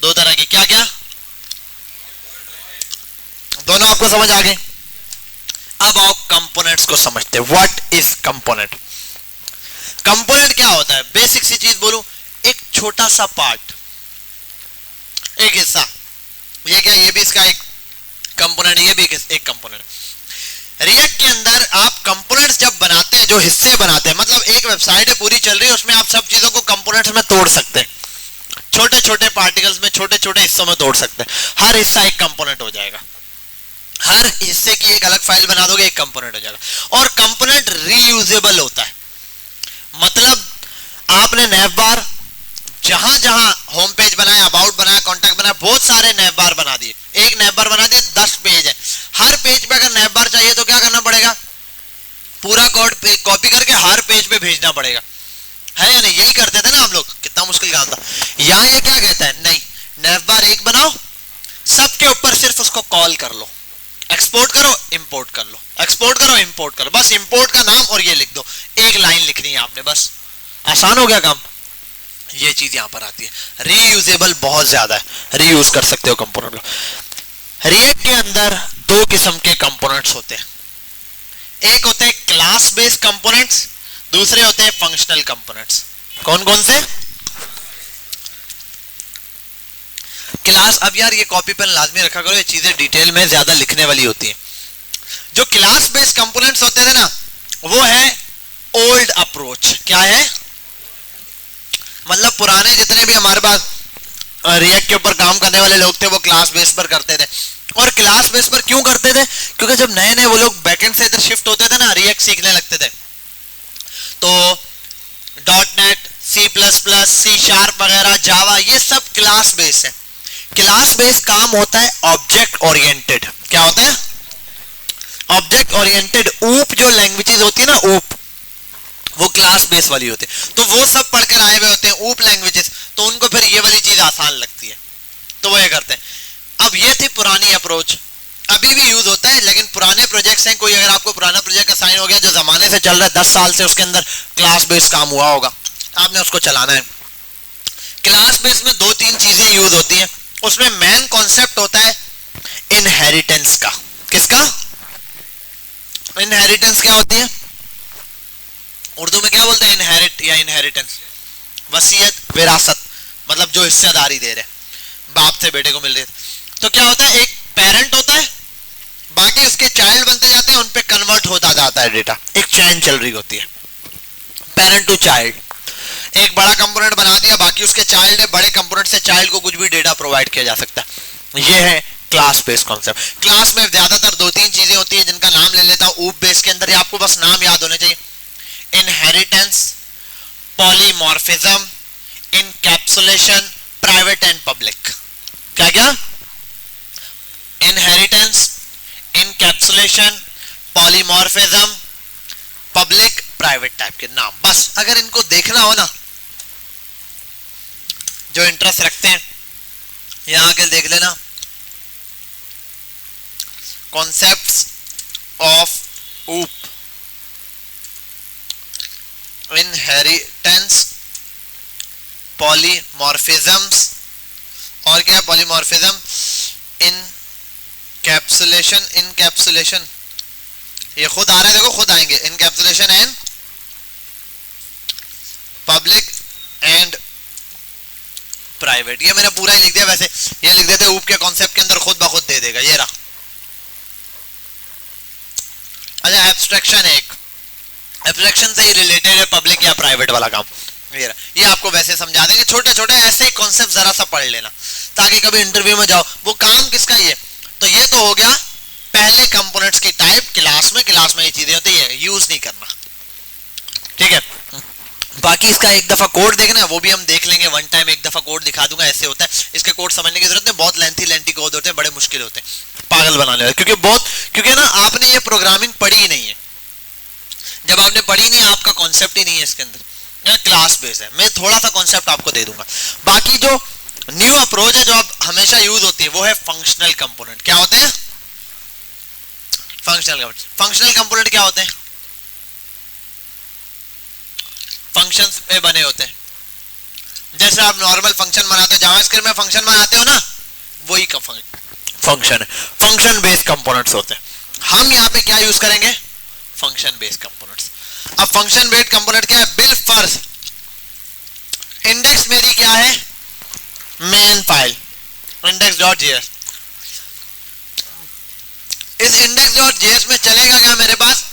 दो तरह की। क्या क्या? दोनों आपको समझ आ गए। अब आओ कंपोनेंट्स को समझते हैं। What is component? कंपोनेंट क्या होता है? बेसिक सी चीज बोलूं, एक छोटा सा पार्ट, एक हिस्सा। ये क्या? ये भी इसका एक कंपोनेंट, ये भी एक कंपोनेंट। रिएक्ट के अंदर आप कंपोनेंट्स जब बनाते हैं, जो हिस्से बनाते हैं, मतलब एक वेबसाइट है पूरी चल रही है, उसमें आप सब चीजों को कंपोनेंट्स में तोड़ सकते हैं, छोटे छोटे पार्टिकल्स में, छोटे छोटे हिस्सों में तोड़ सकते हैं। हर हिस्सा एक कंपोनेंट हो जाएगा, हर हिस्से की एक अलग फाइल बना दोगे, एक कंपोनेंट हो जाएगा। और कंपोनेंट रीयूजेबल होता है, मतलब आपने नैव बार जहां जहां होम पेज बनाया, अबाउट बनाया, कॉन्टैक्ट बनाया, बहुत सारे नैव बार बना दिए, एक नैप बार बना दी, 10 पेज है, हर पेज पे अगर नैप बार चाहिए तो क्या करना पड़ेगा, पूरा कोड कॉपी करके हर पेज पे भेजना पड़ेगा, है या नहीं? यही करते थे ना हम लोग, कितना मुश्किल काम था। यहाँ ये क्या कहता है, नहीं, नैप बार एक बनाओ, सबके ऊपर सिर्फ उसको कॉल कर लो, एक्सपोर्ट करो इंपोर्ट कर लो, एक्सपोर्ट करो इंपोर्ट करो, बस इंपोर्ट का नाम और ये लिख दो, एक लाइन लिखनी है आपने, बस आसान हो गया काम। ये चीज यहां पर आती है, रीयूजेबल बहुत ज्यादा है, रीयूज कर सकते हो कंपोनेंट को। रिएक्ट के अंदर दो किस्म के कंपोनेंट्स होते हैं, एक होते हैं क्लास बेस्ड कंपोनेंट्स, दूसरे होते हैं फंक्शनल कंपोनेंट्स। कौन कौन से? क्लास, अब यार ये कॉपी पेन लाजमी रखा करो, ये चीजें डिटेल में ज्यादा लिखने वाली होती हैं। जो क्लास बेस्ड कंपोनेंट्स होते थे ना, वो है ओल्ड अप्रोच। क्या है? मतलब पुराने जितने भी हमारे पास रिएक्ट के ऊपर काम करने वाले लोग थे वो क्लास बेस पर करते थे। और क्लास बेस पर क्यों करते थे? क्योंकि जब नए नए वो लोग बैकएंड से इधर शिफ्ट होते थे ना, रिएक्ट सीखने लगते थे, तो .NET, C++, C# वगैरह, जावा, ये सब क्लास बेस है। क्लास बेस काम होता है ऑब्जेक्ट ओरिएंटेड। क्या होता है? Object oriented. ऊप जो लैंग्वेजेस होती है ना, ऊप, वो क्लास बेस वाली होती है, तो वो सब पढ़कर आए हुए होते हैं ऊप लैंग्वेजेस, तो उनको फिर ये वाली चीज आसान लगती है, तो वो ये करते हैं। अब ये थी पुरानी अप्रोच, अभी भी यूज होता है, लेकिन पुराने प्रोजेक्ट्स हैं, कोई अगर आपको पुराना प्रोजेक्ट असाइन हो गया जो जमाने से चल रहा है, 10 साल से उसके अंदर क्लास बेस काम हुआ होगा, आपने उसको चलाना है। क्लास बेस में 2-3 चीजें यूज होती हैं, उसमें मेन कॉन्सेप्ट होता है इनहेरिटेंस का। किसका? इनहेरिटेंस क्या होती है? उर्दू में क्या बोलते हैं? इनहेरिट या इनहेरिटेंस, वसीयत, विरासत, मतलब जो हिस्सेदारी दे रहे, बाप से बेटे को मिल रही है। तो क्या होता है, एक पेरेंट होता है, बाकी उसके चाइल्ड बनते जाते हैं, उन पे कन्वर्ट होता जाता है डेटा, एक चैन चल रही होती है, पेरेंट टू चाइल्ड। एक बड़ा कंपोनेंट बना दिया, बाकी उसके चाइल्ड है, बड़े कंपोनेंट से चाइल्ड को कुछ भी डेटा प्रोवाइड किया जा सकता है। ये है क्लास बेस कॉन्सेप्ट। क्लास में ज्यादातर 2-3 चीजें होती है जिनका नाम ले लेता हूं ऊप बेस के अंदर, आपको बस नाम याद होने चाहिए। Inheritance, polymorphism, encapsulation, private and public. क्या क्या? Inheritance, encapsulation, polymorphism, public, private type के नाम। बस अगर इनको देखना हो ना, जो इंटरेस्ट रखते हैं यहां आके देख लेना, कॉन्सेप्ट्स ऑफ ऊप, इनहेरिटेंस, पॉलीमॉर्फिज्म्स, और क्या? पॉलीमॉर्फिज्म, इनकैप्सुलेशन, इनकैप्सुलेशन ये खुद आ रहा है, देखो खुद आएंगे, encapsulation and public and private. ये मैंने पूरा ही लिख दिया, वैसे ये लिख देते ऊप के कॉन्सेप्ट के अंदर खुद ब खुद दे देगा, ये रहा। अच्छा, एब्स्ट्रैक्शन, एक एब्स्ट्रैक्शन से ही रिलेटेड है पब्लिक या प्राइवेट वाला काम, ये रहा। ये आपको वैसे समझा देंगे, छोटे छोटे ऐसे कॉन्सेप्ट जरा सा पढ़ लेना ताकि कभी इंटरव्यू में जाओ। वो काम किसका? ये तो ये तो हो गया पहले कंपोनेंट्स की टाइप। क्लास में ये चीजें होती है, यूज नहीं करना, ठीक है। बाकी इसका एक दफा कोड देखना है, वो भी हम देख लेंगे वन टाइम, एक दफा कोड दिखा दूंगा, ऐसे होता है। इसके कोड समझने की जरूरत नहीं, बहुत लेंथी कोड होते हैं, बड़े मुश्किल होते हैं, पागल बनाने वाले, क्योंकि ना आपने ये प्रोग्रामिंग पढ़ी ही नहीं है। जब आपने पढ़ी नहीं है, आपका कॉन्सेप्ट ही नहीं है इसके अंदर, क्लास बेस है। मैं थोड़ा सा कॉन्सेप्ट आपको दे दूंगा। बाकी जो न्यू अप्रोच है जो अब हमेशा यूज होती है, वो है फंक्शनल कंपोनेंट। क्या होते हैं? Functional component. फंक्शनल कंपोनेंट क्या होते हैं? फंक्शंस पे बने होते हैं। जैसे आप नॉर्मल फंक्शन बनाते हो, जावास्क्रिप्ट में फंक्शन बनाते हो ना, वही का फंक्शन है। फंक्शन बेस्ड कंपोनेंट्स होते हैं। हम यहाँ पे क्या यूज करेंगे? Function based components. अब फंक्शन बेस्ड कंपोनेंट क्या है? बिल फर्ज इंडेक्स मेरी क्या है? Main file index.js। इस index.js में चलेगा क्या? मेरे पास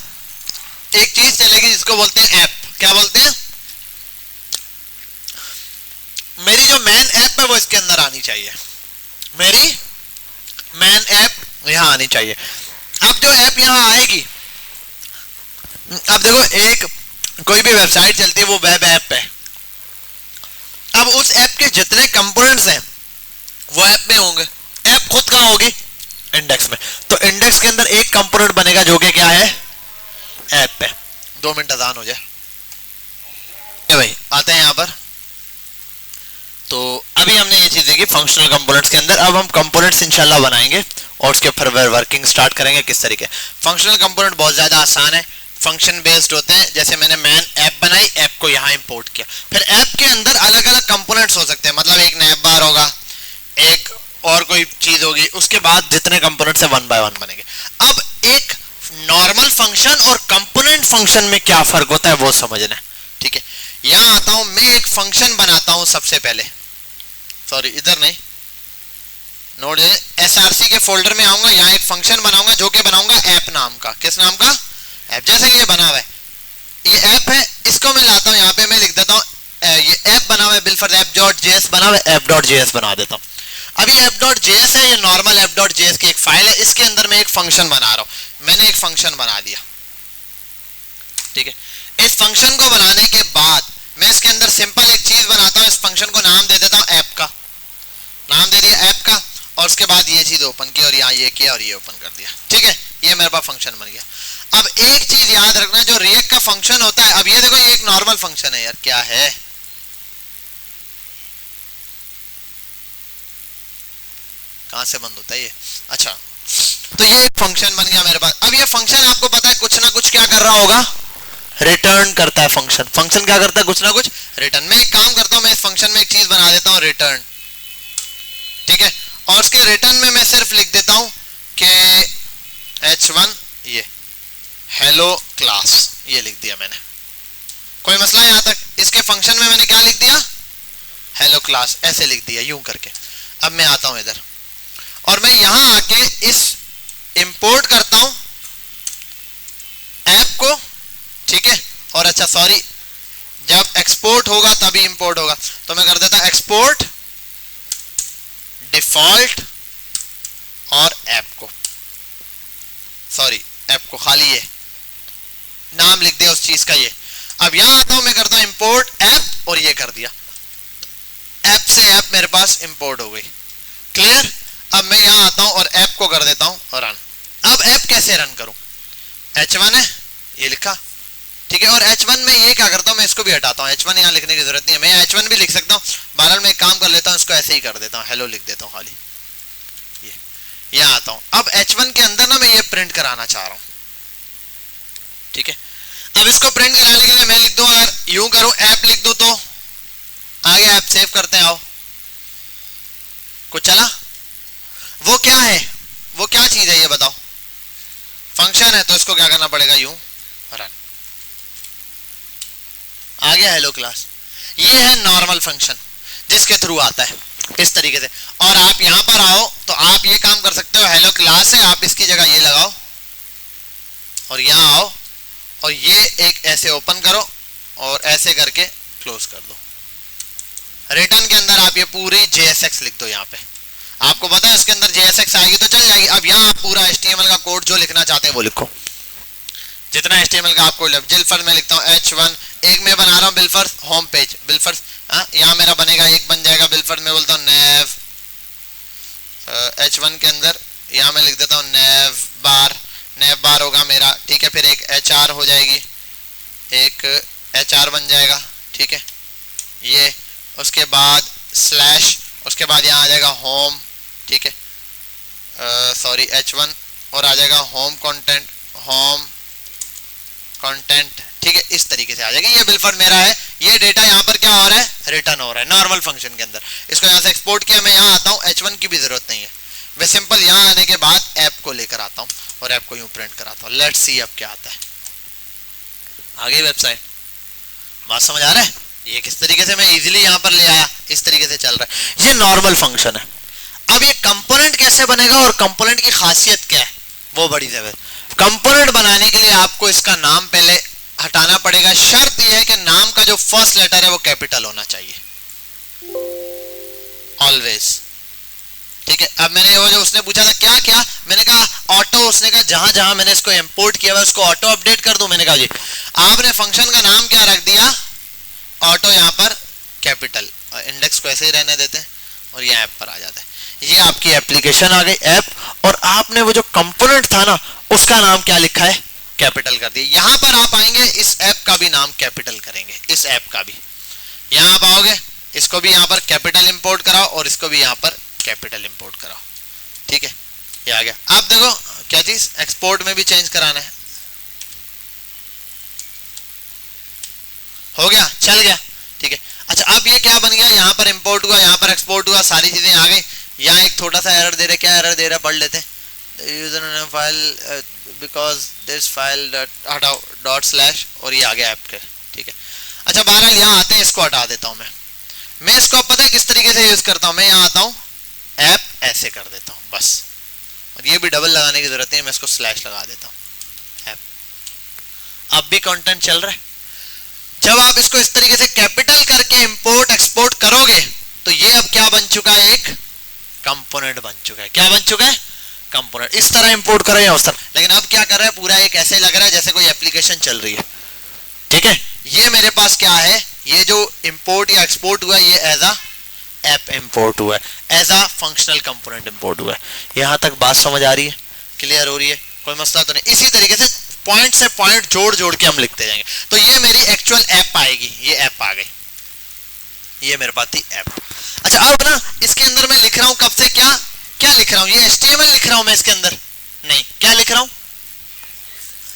एक चीज चलेगी जिसको बोलते हैं ऐप। क्या बोलते हैं? मेरी जो मेन ऐप है वो इसके अंदर आनी चाहिए, मेरी मेन ऐप यहां आनी चाहिए। अब जो ऐप यहां आएगी, अब देखो एक कोई भी वेबसाइट चलती है वो वेब ऐप है। अब उस ऐप के जितने कंपोनेंट्स हैं वो ऐप में होंगे। ऐप खुद कहां होगी? कंपोनेंट बनेगा जो कि क्या है, ऐप पे। 2 मिनट अजान हो जाए भाई, आते हैं यहाँ पर। तो अभी हमने ये चीज देखी फंक्शनल कंपोनेंट्स के अंदर। अब हम कंपोनेंट्स इंशाल्लाह बनाएंगे और उसके फिर वर्किंग स्टार्ट करेंगे किस तरीके। फंक्शनल कंपोनेंट बहुत ज्यादा आसान है, फंक्शन बेस्ड होते हैं। जैसे मैंने मैन ऐप बनाई, ऐप को यहाँ इंपोर्ट किया, फिर ऐप के अंदर अलग अलग कंपोनेंट्स हो सकते हैं, मतलब एक नैप बार होगा, एक और कोई चीज होगी, उसके बाद जितने कंपोनेंट्स है 1 बाय 1 बनेंगे। अब एक नॉर्मल फंक्शन और कंपोनेंट फंक्शन में क्या फर्क होता है वो समझना है, ठीक है। यहां आता हूं, मैं एक फंक्शन बनाता हूं सबसे पहले, सॉरी इधर नहीं, नोट एसआरसी के फोल्डर में आऊंगा, यहां एक फंक्शन बनाऊंगा जो कि बनाऊंगा ऐप नाम का। किस नाम का? ऐप। जैसे ये बना हुआ है, ये ऐप है, इसको मैं लाता हूं, यहां पे मैं लिख देता हूं ये ऐप बना हुआ है, बिलफर्ज app.js बना हुआ है, app.js बना देता हूं। अभी app.js है, ये नॉर्मल app.js की एक फाइल है, इसके अंदर मैं एक फंक्शन बना रहा हूं। मैंने एक फंक्शन बना दिया, ठीक है। इस फंक्शन को बनाने के बाद मैं इसके अंदर सिंपल एक चीज बनाता हूं, इस फंक्शन को नाम दे देता हूं ऐप का, नाम दे दिया ऐप का, और उसके बाद ये चीज ओपन की और यहाँ ये किया और ये ओपन कर दिया, ठीक है। ये मेरे पास फंक्शन बन गया। अब एक चीज याद रखना, जो रिएक्ट का फंक्शन होता है, अब ये देखो ये एक नॉर्मल फंक्शन है यार, क्या है, कहां से बंद होता है ये, अच्छा, तो ये एक फंक्शन बन गया मेरे पास। अब ये फंक्शन आपको पता है कुछ ना कुछ क्या कर रहा होगा, रिटर्न करता है। फंक्शन फंक्शन क्या करता है, कुछ ना कुछ रिटर्न। मैं एक काम करता हूं, मैं इस फंक्शन में एक चीज बना देता हूं, रिटर्न, ठीक है, और उसके रिटर्न में मैं सिर्फ लिख देता हूं कि h1 ये हेलो क्लास, ये लिख दिया मैंने। कोई मसला यहां तक? इसके फंक्शन में मैंने क्या लिख दिया, हेलो क्लास, ऐसे लिख दिया यूं करके। अब मैं आता हूं इधर और मैं यहां आके इस इंपोर्ट करता हूं ऐप को, ठीक है। और अच्छा सॉरी, जब एक्सपोर्ट होगा तभी इंपोर्ट होगा, तो मैं कर देता हूं एक्सपोर्ट डिफॉल्ट और ऐप को, सॉरी ऐप को खाली ये नाम लिख दिया उस चीज का ये। अब यहां आता हूं, मैं करता हूं इंपोर्ट ऐप और ये कर दिया, ऐप से ऐप मेरे पास इंपोर्ट हो गई, क्लियर। अब मैं यहां आता हूं और ऐप को कर देता हूं रन। अब ऐप कैसे रन करूं, h1 है ये लिखा, ठीक है, और h1 में ये क्या करता हूं, मैं इसको भी हटाता हूं, h1 यहां लिखने की जरूरत नहीं है, मैं h1 भी लिख सकता हूं। बहरहाल मैं एक काम कर लेता हूं, इसको ऐसे ही कर देता हूं, हेलो लिख देता हूं खाली, ये यहां आता हूं। अब h1 के अंदर ना मैं ये प्रिंट कराना चाह रहा हूं, ठीक है। अब इसको प्रिंट कराने के लिए मैं लिख दूं, अगर यूं करूं ऐप लिख दूं तो आगे ऐप सेव करते हैं, आओ कुछ चला। वो क्या है, वो क्या चीज है ये बताओ, फंक्शन है, तो इसको क्या करना पड़ेगा, यूं रन, आ गया हेलो क्लास। ये है नॉर्मल फंक्शन जिसके थ्रू आता है इस तरीके से। और आप यहां पर आओ तो आप ये काम कर सकते हो, हेलो क्लास है, आप इसकी जगह ये लगाओ और यहां आओ और ये एक ऐसे ओपन करो और ऐसे करके क्लोज कर दो। रिटर्न के अंदर आप ये पूरी JSX लिख दो, यहाँ पे आपको पता है इसके अंदर JSX आएगी तो चल जाएगी। अब यहाँ आप पूरा HTML का कोड जो लिखना चाहते हैं वो लिखो, जितना HTML का आपको बिलफर्ज में लिखता हूँ h1, एक मैं बना रहा हूँ बिलफर्ज होम पेज, बिलफर्ज यहाँ मेरा बनेगा, एक बन जाएगा बिलफर्ज, मैं बोलता हूँ नैव h1 के अंदर, यहाँ मैं लिख देता हूँ नैव बार होगा मेरा, ठीक है। फिर एक HR हो जाएगी, एक HR बन जाएगा, ठीक है, ये उसके बाद स्लैश, उसके बाद यहाँ आ जाएगा होम, ठीक है, सॉरी h1, और आ जाएगा होम कंटेंट, ठीक है, इस तरीके से आ जाएगा। ये बिलफर्ज मेरा है, ये डेटा यहाँ पर क्या हो रहा है, रिटर्न हो रहा है नॉर्मल फंक्शन के अंदर। इसको यहाँ से एक्सपोर्ट किया, मैं यहाँ आता हूँ, h1 की भी जरूरत नहीं है, मैं सिंपल यहाँ आने के बाद ऐप को लेकर आता हूँ और ऐप को यूं प्रिंट कराता हूँ। लेट्स सी अब क्या आता है, आ गई वेबसाइट, बात समझ आ रहा है। ये किस तरीके से मैं इजीली यहाँ पर ले आया, इस तरीके से चल रहा है, ये नॉर्मल फंक्शन है। अब ये कंपोनेंट कैसे बनेगा और कंपोनेंट की खासियत क्या है, वो बड़ी जरूरत। कंपोनेंट बनाने के लिए आपको इसका नाम पहले हटाना पड़ेगा। शर्त यह है कि नाम का जो फर्स्ट लेटर है वो कैपिटल होना चाहिए ऑलवेज, ठीक है। अब मैंने वो जो उसने पूछा था क्या क्या, मैंने कहा ऑटो, उसने कहा जहां जहां मैंने इसको इंपोर्ट किया हुआ उसको ऑटो अपडेट कर दूं। मैंने कहा जी आपने फंक्शन का नाम क्या रख दिया, ऑटो, यहाँ पर कैपिटल, और इंडेक्स को ऐसे ही रहने देते हैं और ये ऐप पर आ जाता है। ये आपकी एप्लीकेशन आ गई ऐप, और आपने वो जो कंपोनेंट था ना उसका नाम क्या लिखा है, कैपिटल कर दिया। यहां पर आप आएंगे, इस ऐप का भी नाम कैपिटल करेंगे, इस ऐप का भी यहां आप आओगे, इसको भी यहां पर कैपिटल इंपोर्ट कराओ और इसको भी यहां पर कैपिटल इंपोर्ट कराओ। ठीक है, ये आ गया। आप देखो क्या चीज एक्सपोर्ट में भी चेंज कराना है, हो गया, चल गया। ठीक है, अच्छा अब ये क्या बन गया, यहाँ पर इंपोर्ट हुआ, यहाँ पर एक्सपोर्ट हुआ, सारी चीजें आ गई। यहाँ एक छोटा सा एरर दे रहा है, क्या एरर दे रहा है पढ़ लेते हैं। User file because this file हटाओ डॉट स्लैश, और ये आ गया ऐप के। ठीक है, अच्छा बहरहाल यहाँ आते हैं, इसको हटा देता हूँ मैं इसको पता है किस तरीके से यूज करता हूँ। मैं यहाँ आता हूँ, ऐप ऐसे कर देता हूँ बस, और ये भी डबल लगाने की जरूरत नहीं है, मैं इसको स्लैश लगा देता हूँ ऐप। अब भी कंटेंट चल रहा है। जब आप इसको इस तरीके से कैपिटल करके इंपोर्ट एक्सपोर्ट करोगे तो ये अब क्या बन चुका है, एक कंपोनेंट बन चुका है। क्या बन चुका है, कंपोनेंट। इस तरह इंपोर्ट करो या उस तरह, लेकिन अब क्या कर रहा है, पूरा एक ऐसे लग रहा है जैसे कोई एप्लीकेशन चल रही है। ठीक है, ये मेरे पास क्या है, ये जो इंपोर्ट या एक्सपोर्ट हुआ ये एज अ ऐप इंपोर्ट हुआ है, as a functional component import हुआ है। यहां तक बात समझ आ रही है, क्लियर हो रही है, कोई मसला तो नहीं। इसी तरीके से पॉइंट से पॉइंट जोड़ जोड़ के हम लिखते जाएंगे। तो ये मेरी एक्चुअल ऐप आएगी, ये ऐप आ गई, ये मेरे पास थी ऐप। अच्छा अब ना इसके अंदर मैं लिख रहा हूं, कब से क्या क्या लिख रहा हूं, ये HTML लिख रहा हूं मैं इसके अंदर, नहीं क्या लिख रहा हूं,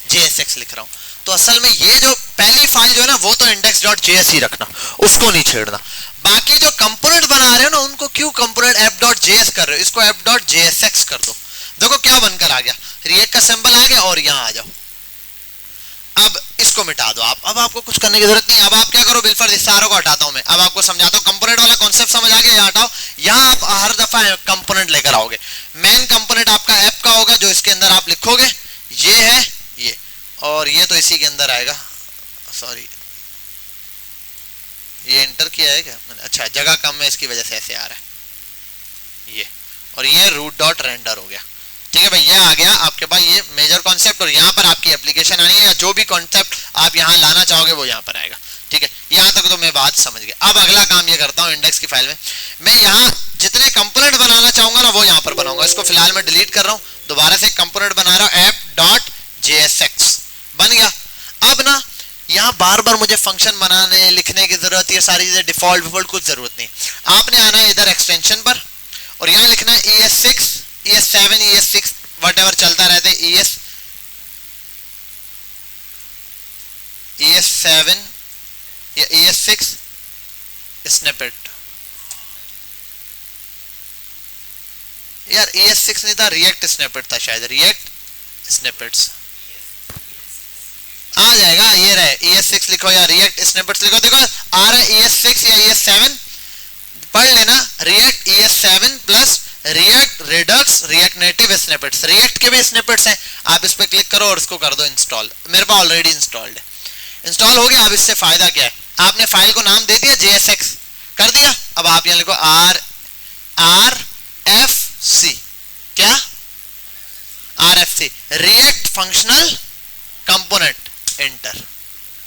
JSX लिख रहा हूं। तो असल में ये जो पहली फाइल जो है ना, वो तो index.js ही रखना, उसको नहीं छेड़ना। बाकी जो कंपोनेंट बना रहे हो ना, उनको क्यों कंपोनेंट app.js कर रहे हो, इसको app.jsx कर दो। देखो क्या बनकर आ गया, रिएक्ट का सिंबल आ गया, और यहां आ जाओ। अब इसको मिटा दो आप, अब आपको कुछ करने की जरूरत नहीं। अब आप क्या करो, बिलफर्ज इस सारों को हटाता हूं मैं, अब आपको समझाता हूं। कंपोनेंट वाला कॉन्सेप्ट समझ आ गया, यहाँ हटाओ। यहाँ आप हर दफा कंपोनेंट लेकर आओगे। मेन कंपोनेंट आपका ऐप का होगा, जो इसके अंदर आप लिखोगे, ये है ये, और ये तो इसी के अंदर आएगा। सॉरी, ये एंटर किया है क्या, अच्छा जगह कम है इसकी वजह से ऐसे आ रहा है ये, और ये रूट डॉट रेंडर हो गया। ठीक है भाई, ये आ गया आपके पास ये मेजर कॉन्सेप्ट, और यहाँ पर आपकी एप्लीकेशन आनी है, या जो भी कॉन्सेप्ट आप यहाँ लाना चाहोगे वो यहाँ पर आएगा। ठीक है, यहाँ तक तो मैं बात समझ गया। अब अगला काम ये करता हूँ, इंडेक्स की फाइल में मैं यहाँ जितने कंपोनेंट बनाना चाहूंगा ना, वो यहाँ पर बनाऊंगा। इसको फिलहाल मैं डिलीट कर रहा हूँ, दोबारा से कंपोनेंट बना रहा हूँ, app.jsx बन गया। अब ना यहाँ बार बार मुझे फंक्शन बनाने लिखने की जरूरत, ये सारी चीजें डिफॉल्ट कुछ जरूरत नहीं। आपने आना है इधर एक्सटेंशन पर, और यहाँ लिखना है ES6 ES7 ES6 व्हाटएवर चलता रहता है, ES7 या ES6 स्निपेट। यार ES6 नहीं था, रिएक्ट स्निपेट था शायद, रिएक्ट स्निपेट्स आ जाएगा। ये रहे ES6 लिखो या रिएक्ट स्निपेट्स लिखो, देखो आ रहा है ES6 या ES7, पढ़ लेना। React ES7 plus react Redux react native snippets, react के भी स्निपेट्स हैं। आप इस पे क्लिक करो और इसको कर दो इंस्टॉल। मेरे पास ऑलरेडी इंस्टॉल्ड है, इंस्टॉल हो गया। अब इससे फायदा क्या है, आपने फाइल को नाम दे दिया JSX कर दिया। अब आप यहाँ लिखो RFC, क्या RFC, react functional component, enter,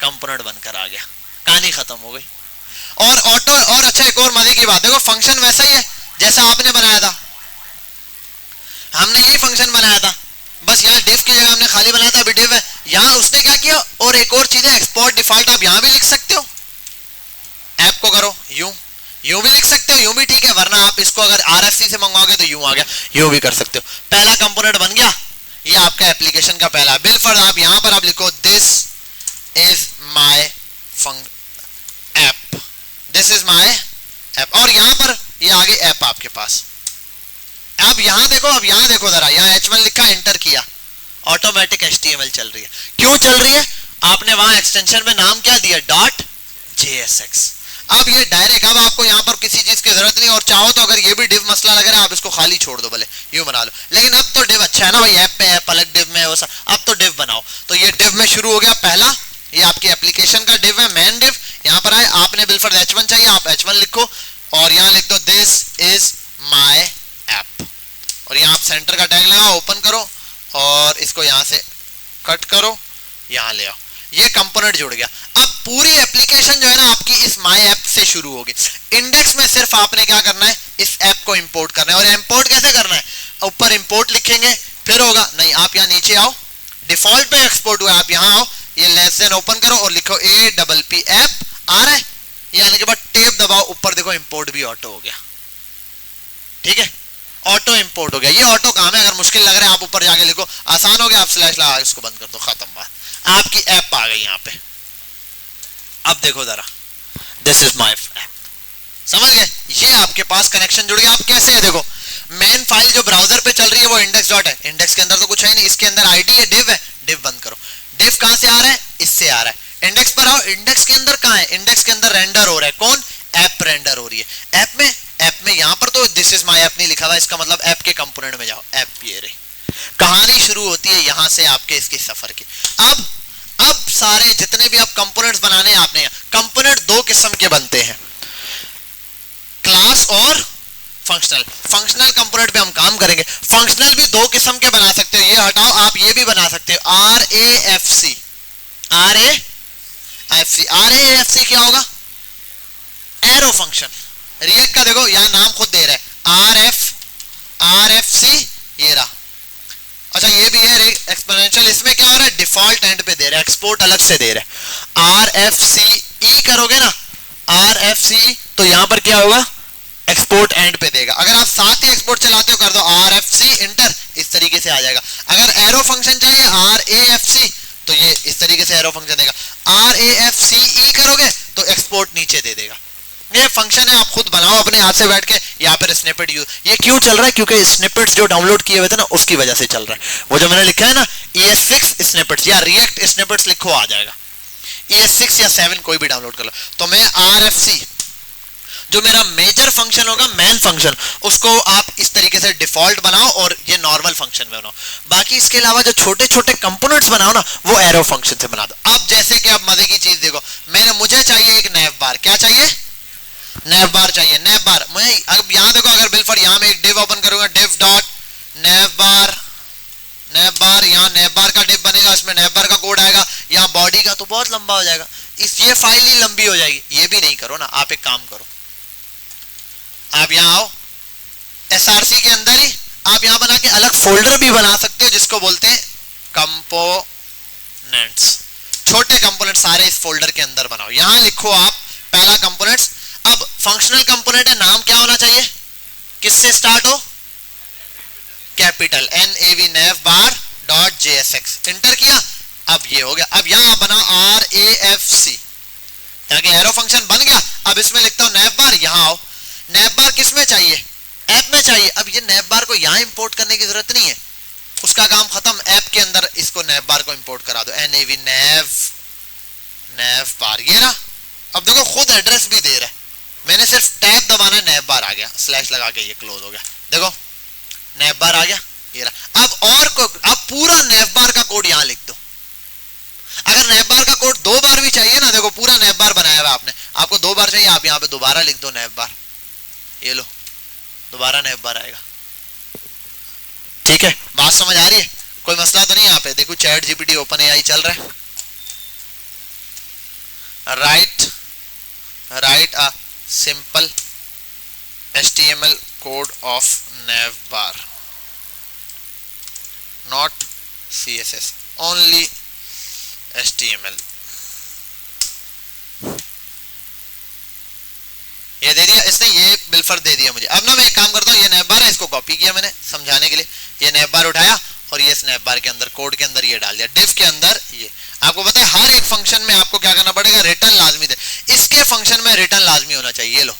component बनकर आ गया, कहानी खत्म हो गई। और ऑटो, और अच्छा एक और मजे की बात, देखो फंक्शन वैसा ही है जैसा आपने बनाया था, हमने यही फंक्शन बनाया था, बस यहाँ div की जगह हमने खाली बनाया था, अभी div है। यहाँ उसने क्या किया, और एक और चीज है एक्सपोर्ट डिफॉल्ट, आप यहाँ भी लिख सकते हो, ऐप को करो यूं भी लिख सकते हो, यूं भी ठीक है, वरना आप इसको अगर RFC से मंगवाओगे तो यूं आ गया, यूं भी कर सकते हो। पहला कंपोनेंट बन गया, ये आपका एप्लीकेशन का पहला बिल फॉर। आप यहाँ पर आप लिखो this is my app, this is my app, और यहाँ पर ये आगे ऐप आपके पास। अब यहाँ देखो जरा, यहाँ H1 लिखा, एंटर किया, ऑटोमेटिक HTML चल रही है। क्यों चल रही है, आपने वहां एक्सटेंशन में नाम क्या दिया, .jsx। अब ये डायरेक्ट, अब आपको यहाँ पर किसी चीज की जरूरत नहीं, और चाहो तो अगर ये भी div मसला लग रहा है, आप इसको खाली छोड़ दो, भले यूं बना लो। लेकिन अब तो div अच्छा है ना भाई, ऐप पे ऐप अलग div में, वो सब अब तो div बनाओ। तो ये div में शुरू हो गया पहला, ये आपकी एप्लीकेशन का div है, मेन div। यहाँ पर आए, आपने बिल फॉर H1 चाहिए, आप H1 लिखो, और यहाँ लिख दो दिस इज माई ऐप, और यहाँ आप सेंटर का टैग लगाओ, ओपन करो, और इसको यहाँ से कट करो, यहाँ ले आओ, ये कंपोनेंट जुड़ गया। अब पूरी एप्लीकेशन जो है ना आपकी इस माई ऐप से शुरू होगी। इंडेक्स में सिर्फ आपने क्या करना है, इस ऐप को इंपोर्ट करना है। और इंपोर्ट कैसे करना है, ऊपर इंपोर्ट लिखेंगे, फिर होगा नहीं, आप यहाँ नीचे आओ, डिफॉल्ट पे एक्सपोर्ट हुआ, आप यहाँ आओ, ये लेस देन ओपन करो और लिखो APP ऐप आ रहा है, ये आने के बाद टेप दबाओ, ऊपर देखो इंपोर्ट भी ऑटो हो गया। ठीक है, ऑटो इंपोर्ट हो गया। ये ऑटो काम है, अगर मुश्किल लग रहा है आप ऊपर जाके लिखो, आसान हो गया, आप स्लैश लगा इसको बंद कर दो, खत्म बात, आपकी ऐप आ गई यहाँ पे। अब देखो जरा, दिस इज माई ऐप, समझ गए, ये आपके पास कनेक्शन जुड़ गया। अब कैसे है देखो, मेन फाइल जो ब्राउजर पे चल रही है वो इंडेक्स डॉट है, इंडेक्स के अंदर तो कुछ है नहीं, इसके अंदर आईडी है, डिव है, डिव बंद करो, डिव कहां से आ रहा है, इससे आ रहा है। इंडेक्स पर आओ, इंडेक्स के अंदर कहां है, इंडेक्स के अंदर रेंडर हो रहा है, कौन, ऐप रेंडर हो रही है। ऐप में यहां पर तो दिस इज माय ऐप नहीं लिखा हुआ, इसका मतलब ऐप के कंपोनेंट में जाओ, ऐप ये रही, कहानी शुरू होती है यहां से आपके इसके सफर की। अब सारे जितने भी आप कंपोनेंट्स बनाने हैं आपने, कंपोनेंट दो किस्म के बनते हैं, क्लास और फंक्शनल। फंक्शनल कंपोनेंट पे हम काम करेंगे। फंक्शनल भी दो किस्म के बना सकते हो, ये हटाओ, आप ये भी बना सकते हो, RAFC। RAFC क्या होगा, एरो फंक्शन। रिएक्ट का देखो यहां नाम खुद दे रहा है, RFC, ये रहा। अच्छा ये भी है एक्सपोनेंशियल, इसमें क्या हो रहा है, डिफॉल्ट एंड पे दे रहा है, एक्सपोर्ट अलग से दे रहा है। RFCE करोगे ना, RFCE, तो यहां पर क्या होगा, एक्सपोर्ट एंड पे देगा। अगर आप साथ ही एक्सपोर्ट चलाते हो कर दो RFC इंटर, इस तरीके से आ जाएगा। अगर एरो फंक्शन चाहिए RAFC, तो ये इस तरीके से एरो फंक्शन देगा। RAFCE करोगे तो एक्सपोर्ट नीचे दे देगा। ये फंक्शन है, आप खुद बनाओ अपने हाथ से बैठ के। यहाँ पर स्निपेट यूज, ये क्यों चल रहा है, क्योंकि स्निपेट्स जो डाउनलोड किए हुए थे ना उसकी वजह से चल रहा है। वो जो मैंने लिखा है ना ES6 स्निपेट्स या रिएक्ट स्निपेट्स लिखो, आ जाएगा। ES6 या 7 कोई भी डाउनलोड कर लो। तो मैं RFC जो मेरा मेजर फंक्शन होगा, मेन फंक्शन, उसको आप इस तरीके से डिफॉल्ट बनाओ और ये नॉर्मल फंक्शन में बनाओ। बाकी इसके अलावा जो छोटे छोटे कंपोनेंट्स बनाओ ना, वो एरो फंक्शन से बना दो। अब जैसे कि आप मजे की चीज देखो, मुझे चाहिए एक नैव बार, क्या चाहिए, नैव बार चाहिए। नैव बार मैं अब यहाँ देखो, अगर बिल्फर यहाँ में एक डिव ओपन करूंगा, डिव डॉट नैव बार, यहाँ नैव बार का डिव बनेगा, इसमें नैव बार का कोड आएगा, यहाँ बॉडी का, तो बहुत लंबा हो जाएगा, ये फाइल ही लंबी हो जाएगी। ये भी नहीं करो ना, आप एक काम करो, आप यहाँ आओ, SRC के अंदर ही आप यहाँ बना के अलग फोल्डर भी बना सकते हो, जिसको बोलते हैं कंपोनेंट्स। छोटे कंपोनेंट सारे इस फोल्डर के अंदर बनाओ। यहाँ लिखो आप पहला कंपोनेंट्स। अब फंक्शनल कंपोनेंट है, नाम क्या होना चाहिए, किससे स्टार्ट हो, capital NAV nav bar dot JSX, inter किया, अब ये हो गया। अब यहाँ बनाओ RAFC, यहाँ के एरो फंक्शन बन गया। अब इसमें लिखता हूँ नैव बार, यहाँ आओ, नैव बार किस में चाहिए, ऐप में चाहिए। अब ये नैव बार को यहाँ इंपोर्ट करने की जरूरत नहीं है, उसका काम खत्म, ऐप के अंदर इसको नैव बार को इंपोर्ट करा दो, NAV nav बार, ये रहा। अब देखो खुद एड्रेस भी दे रहा है, मैंने सिर्फ टैब दबाना, नैव बार आ गया, स्लैश लगा के ये क्लोज हो गया, देखो नैव बार आ गया, ये रहा। अब पूरा नैव बार का कोड यहाँ लिख दो। अगर नैव बार का कोड 2 बार भी चाहिए ना, देखो पूरा नैव बार बनाया हुआ आपने, आपको 2 बार चाहिए, आप यहाँ पे दोबारा लिख दो नैव बार, ये लो दोबारा नैव बार आएगा। ठीक है, बात समझ आ रही है, कोई मसला तो नहीं यहाँ पे। देखो चैट GPT OpenAI चल रहा है, right a simple HTML code of nav bar, not CSS, only HTML। ये दे दिया इसने, ये बिल्फर दे दिया मुझे। अब ना मैं एक काम करता हूँ, ये नैव बार है, इसको कॉपी किया मैंने समझाने के लिए, ये नैव बार उठाया और ये स्नैप बार के अंदर कोड के अंदर ये डाल दिया, डिव के अंदर ये। आपको पता है हर एक फंक्शन में आपको क्या करना पड़ेगा, रिटर्न लाजमी दे, इसके फंक्शन में रिटर्न लाजमी होना चाहिए। ये लो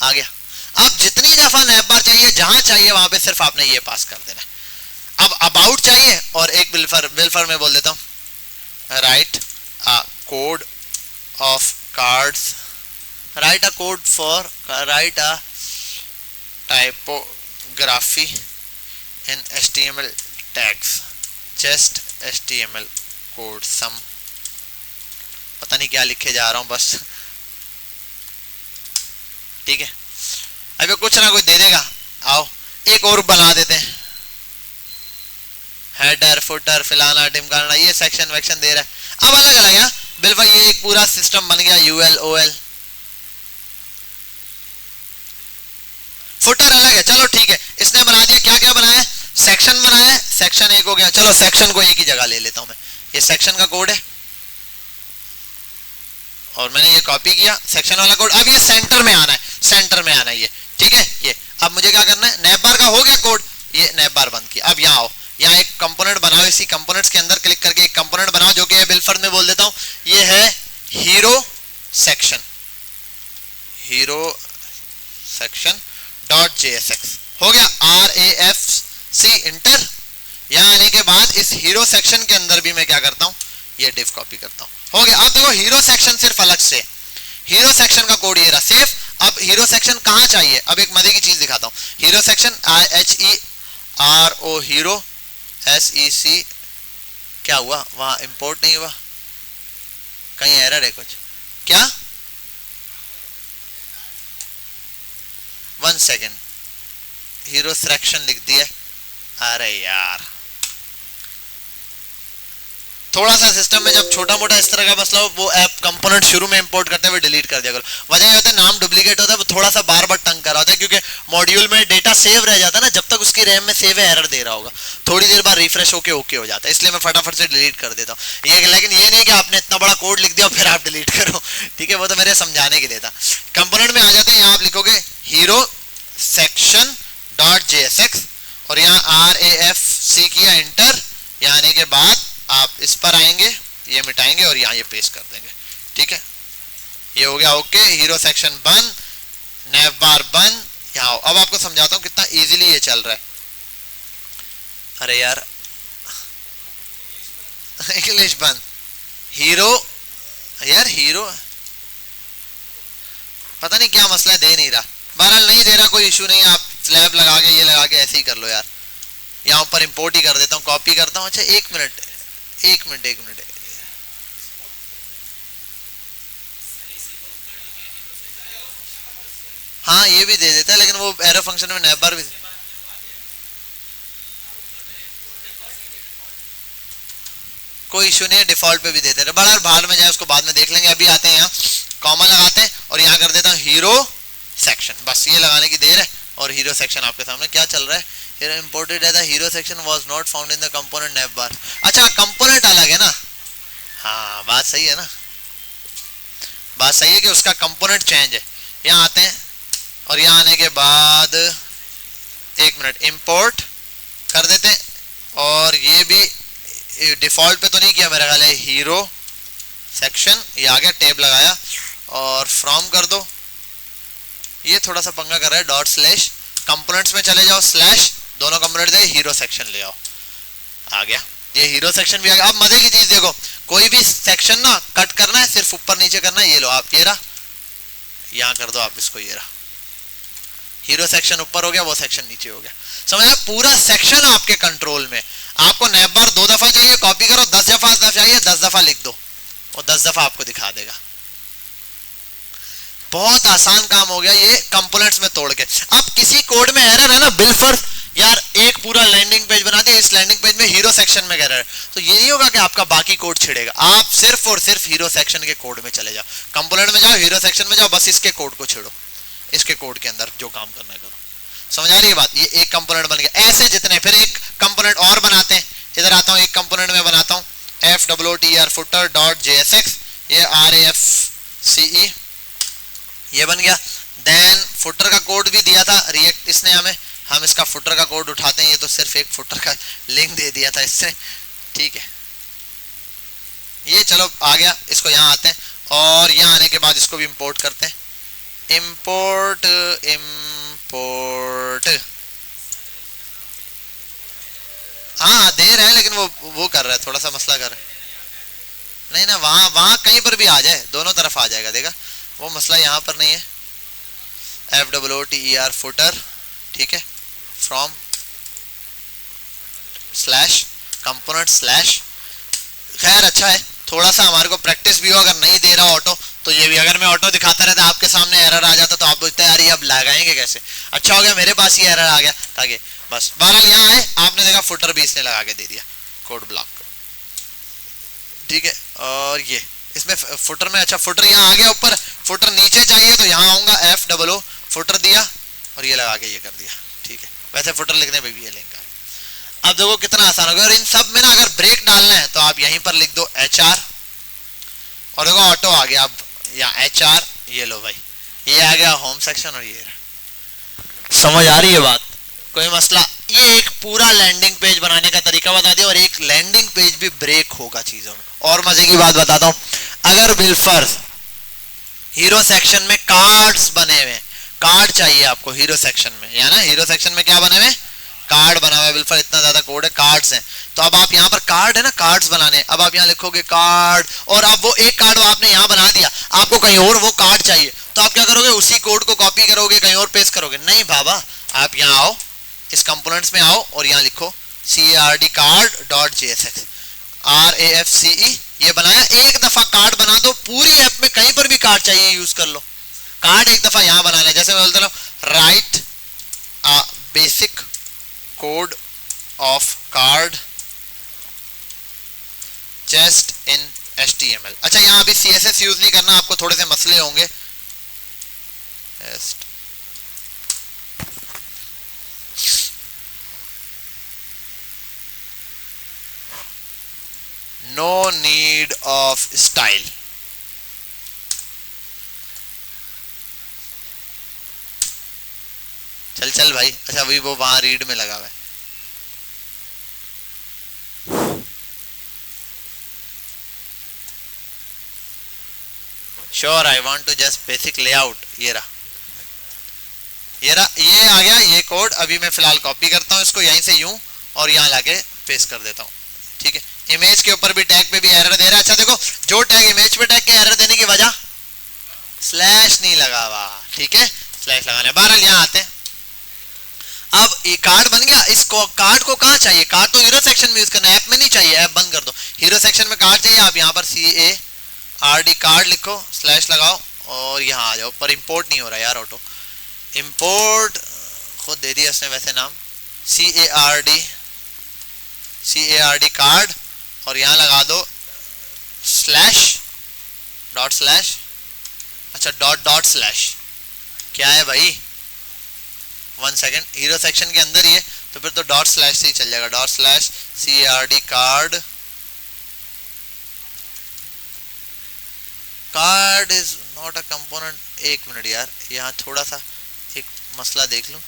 आ गया। अब जितनी दफा नैप बार चाहिए, जहां चाहिए वहां पे सिर्फ आपने ये पास कर देना। अब अबाउट चाहिए और एक बिल्फर में बोल देता हूँ, right a code of cards, right a code for, right a typography in HTML tags, just HTML code sum, पता नहीं क्या लिखे जा रहा हूं बस। ठीक है, अभी कुछ ना कुछ दे देगा। आओ एक और बना देते हैं, हेडर फुटर फिलाना टिमकाना, ये सेक्शन वेक्शन दे रहा है। अब अलग अलग है बिल्कुल, ये एक पूरा सिस्टम बन गया। UL OL फुटर अलग है, चलो ठीक है, इसने बना दिया। क्या क्या बनाया, सेक्शन बनाया है, सेक्शन एक हो गया। चलो सेक्शन को एक ही जगह ले लेता हूं मैं, ये सेक्शन का कोड है और मैंने ये कॉपी किया सेक्शन वाला कोड। अब ये सेंटर में आना है, सेंटर में आना है ये, ठीक है। ये अब मुझे क्या करना है, नैव बार का हो गया कोड, ये नैव बार बंद किया। अब यहाँ आओ, यहाँ एक कंपोनेंट बनाओ, इसी कंपोनेंट्स के अंदर क्लिक करके एक कंपोनेंट बनाओ जो कि है बिलफर्ड में बोल देता हूँ, ये है hero section, hero section dot JSX हो गया। RAFC inter. यहाँ आने के बाद इस हीरो सेक्शन के अंदर भी मैं क्या करता हूँ, ये डिव कॉपी करता हूँ, हो गया। अब देखो हीरो सेक्शन सिर्फ अलग से, हीरो सेक्शन का कोड ये रहा सेफ। अब हीरो सेक्शन कहाँ चाहिए, अब एक मजे की चीज दिखाता हूँ। Hero section HERO hero SEC, क्या हुआ वहां, इंपोर्ट नहीं हुआ, कहीं एरर है कुछ क्या, 1 सेकेंड, हीरो सेक्शन लिख दिया। अरे यार थोड़ा सा सिस्टम में जब छोटा मोटा इस तरह का मसला हो, वो ऐप कंपोनेंट शुरू में इंपोर्ट करते हुए डिलीट कर दिया करो। वजह ये होता है नाम डुप्लीकेट होता है, वो थोड़ा सा बार बार टंग कर रहा होता है, क्योंकि मॉड्यूल में डेटा सेव रह जाता है ना, जब तक उसकी रैम में सेव है एरर दे रहा होगा, थोड़ी देर बाद रिफ्रेश होके ओके हो जाता है, इसलिए मैं फटाफट से डिलीट कर देता हूँ ये। लेकिन ये नहीं कि आपने इतना बड़ा कोड लिख दिया फिर आप डिलीट करो, ठीक है, वो तो मेरे समझाने के लिए था। कंपोनेंट में आ जाते हैं, यहाँ आप लिखोगे हीरो सेक्शन डॉट JSX और यहाँ RAFC किया इंटर। यहाँ आने के बाद आप इस पर आएंगे, ये मिटाएंगे और यहाँ ये पेस्ट कर देंगे, ठीक है, ये हो गया ओके। हीरो सेक्शन बंद, नैव बार बंद। यहाँ अब आपको समझाता हूँ कितना इजीली ये चल रहा है। अरे यार इंग्लिश बंद, हीरो यार, हीरो पता नहीं क्या मसला है, दे नहीं रहा। बहरहाल नहीं दे रहा, कोई इशू नहीं है, आप स्लैब लगा के ये लगा के ऐसे ही कर लो यार। यहाँ ऊपर इंपोर्ट ही कर देता हूँ, कॉपी करता हूँ। अच्छा एक मिनट, हाँ ये भी दे देता है, लेकिन वो एरो फंक्शन में नैव बार भी, कोई इशू नहीं है, डिफॉल्ट पे भी देते रहे। बड़ा बाहर में जाए उसको बाद में देख लेंगे। अभी आते हैं यहाँ, कॉमा लगाते हैं और यहाँ कर देता हूँ हीरो सेक्शन, बस ये लगाने की देर है। और हीरो सेक्शन आपके सामने क्या चल रहा है, हीरो इंपोर्टेड है, hero section was not found in the component nav bar. अच्छा कंपोनेंट अलग है ना, हाँ बात सही है ना, बात सही है कि उसका कंपोनेंट चेंज है। यहाँ आते हैं और यहाँ आने के बाद एक मिनट इंपोर्ट कर देते हैं और ये भी डिफॉल्ट पे तो नहीं किया मेरा ख्याल है, हीरो सेक्शन, ये आ गया, टैब लगाया और फ्रॉम कर दो। ये थोड़ा सा पंगा कर रहा है, डॉट स्लैश कंपोनेंट्स में चले जाओ, स्लैश दोनों कंपोनेंट दे, हीरो सेक्शन ले आओ, आ गया ये हीरो सेक्शन भी आ गया। अब मजे की चीज देखो, कोई भी सेक्शन ना कट करना है, सिर्फ ऊपर नीचे करना है, ये लो आप, ये रहा, यहाँ कर दो आप इसको, ये रहा हीरो सेक्शन ऊपर हो गया, वो सेक्शन नीचे हो गया। समझा, पूरा सेक्शन आपके कंट्रोल में। आपको नैव बार 2 दफा चाहिए, कॉपी करो, 10 दफा चाहिए 10 दफा लिख दो, और 10 दफा आपको दिखा देगा। बहुत आसान काम हो गया ये कंपोनेंट्स में तोड़ के। अब किसी कोड में एरर है ना, बिलफर्ज यार एक पूरा लैंडिंग पेज बना दिया, इस लैंडिंग पेज में हीरो सेक्शन में एरर है, तो ये नहीं होगा कि आपका बाकी कोड छिड़ेगा। आप सिर्फ और सिर्फ हीरो सेक्शन के कोड में चले जाओ, कंपोनेंट में जाओ, हीरो सेक्शन में जाओ, बस इसके कोड को छेड़ो, इसके कोड के अंदर जो काम करना है करो। समझ आ रही है बात, ये एक कंपोनेंट बन गया। ऐसे जितने, फिर एक कंपोनेंट और बनाते हैं, इधर आता हूँ, एक कंपोनेंट में बनाता हूँ FWTR footer डॉट JSX, ये RAFCE, ये बन गया। देन फुटर का कोड भी दिया था रिएक्ट इसने हमें, हम इसका फुटर का कोड उठाते हैं, ये तो सिर्फ एक फुटर का लिंक दे दिया था इससे, ठीक है। ये चलो आ गया, इसको यहाँ आते हैं और यहाँ आने के बाद इसको भी इंपोर्ट करते हैं, इंपोर्ट हाँ दे रहा है, लेकिन वो कर रहा है, थोड़ा सा मसला कर रहा है। नहीं ना, वहां कहीं पर भी आ जाए, दोनों तरफ आ जाएगा, देखा वो मसला यहाँ पर नहीं है। FWTER footer, ठीक है, फ्रॉम स्लैश कंपोनेंट स्लैश। खैर अच्छा है, थोड़ा सा हमारे को प्रैक्टिस भी हो, अगर नहीं दे रहा ऑटो तो ये भी, अगर मैं ऑटो दिखाता रहता आपके सामने एरर आ जाता तो आप बोलते यार ये अब लगाएंगे कैसे। अच्छा हो गया मेरे पास ही एरर आ गया, ताकि बस 12 यहाँ है, आपने देखा फुटर भी इसने लगा के दे दिया कोड ब्लॉक, ठीक है। और ये इसमें फुटर में, अच्छा फुटर यहाँ आ गया ऊपर, फुटर नीचे चाहिए तो यहाँ आऊंगा, FW फुटर दिया और ये लगा के ये कर दिया, ठीक है। वैसे फुटर लिखने में भी ये लिंक है। अब देखो कितना आसान हो गया। और इन सब में ना अगर ब्रेक डालना है तो आप यहीं पर लिख दो HR और देखो ऑटो आ गया। अब यहाँ HR, ये लो भाई, ये आ गया होम सेक्शन और ये समझ आ रही है बात, कोई मसला। ये एक पूरा लैंडिंग पेज बनाने का तरीका बता दिया और एक लैंडिंग पेज भी ब्रेक होगा चीजों में। और मजे की बात बताता हूं, अगर बिलफर्ज हीरो सेक्शन में कार्ड्स बने हुए, कार्ड चाहिए आपको हीरो सेक्शन में, या ना हीरो सेक्शन में क्या बने हुए, कार्ड बना हुआ है। बिलफर्ज इतना ज्यादा कोड है, कार्ड्स हैं, तो अब आप यहाँ पर कार्ड है ना, कार्ड्स बनाने, अब आप यहाँ लिखोगे कार्ड, और अब वो एक कार्ड आपने यहाँ बना दिया, आपको कहीं और वो कार्ड चाहिए, तो आप क्या करोगे, उसी कोड को कॉपी करोगे, कहीं और पेस्ट करोगे? नहीं बाबा, आप यहाँ आओ, इस कंपोनेंट्स में आओ और यहाँ लिखो card card.jsx RAFCE, ये बनाया। एक दफा कार्ड बना दो, पूरी ऐप में कहीं पर भी कार्ड चाहिए यूज कर लो, कार्ड एक दफा यहाँ बनाना है। जैसे मैं बोलता हूँ right basic code of card just in HTML। अच्छा, यहाँ अभी CSS यूज नहीं करना, आपको थोड़े से मसले होंगे। No need of style. चल चल भाई। अच्छा, अभी वो वहां रीड में लगा हुआ है। Sure, I want to just basic layout. ये रहा, ये रहा, ये आ गया ये कोड। अभी मैं फिलहाल कॉपी करता हूँ इसको यहीं से यूं और यहाँ लाके पेस्ट कर देता हूँ। ठीक है, इमेज के ऊपर भी टैग पे भी एरर दे रहा है। अच्छा देखो, जो टैग इमेज पे टैग के एरर देने की वजह, स्लैश नहीं लगा हुआ। ठीक है, स्लैश लगाने। बहरहाल यहाँ आते हैं। अब ये कार्ड बन गया। इस कार्ड को कहाँ चाहिए? कार्ड तो हीरो सेक्शन में यूज करना है, ऐप में नहीं चाहिए। ऐप बंद कर दो, हीरो सेक्शन में कार्ड चाहिए। आप यहाँ पर CARD कार्ड लिखो, स्लैश लगाओ और यहाँ आ जाओ। पर इंपोर्ट नहीं हो रहा यार, ऑटो इंपोर्ट खुद दे दिया उसने वैसे नाम, CARD कार्ड, और यहाँ लगा दो स्लैश डॉट स्लैश। अच्छा, डॉट डॉट स्लैश क्या है भाई? 1 सेकेंड, हीरो सेक्शन के अंदर ही है तो फिर तो डॉट स्लैश से ही चल जाएगा। Dot slash CARD card, card is not a component. एक मिनट यार, यहाँ थोड़ा सा एक मसला देख लूं।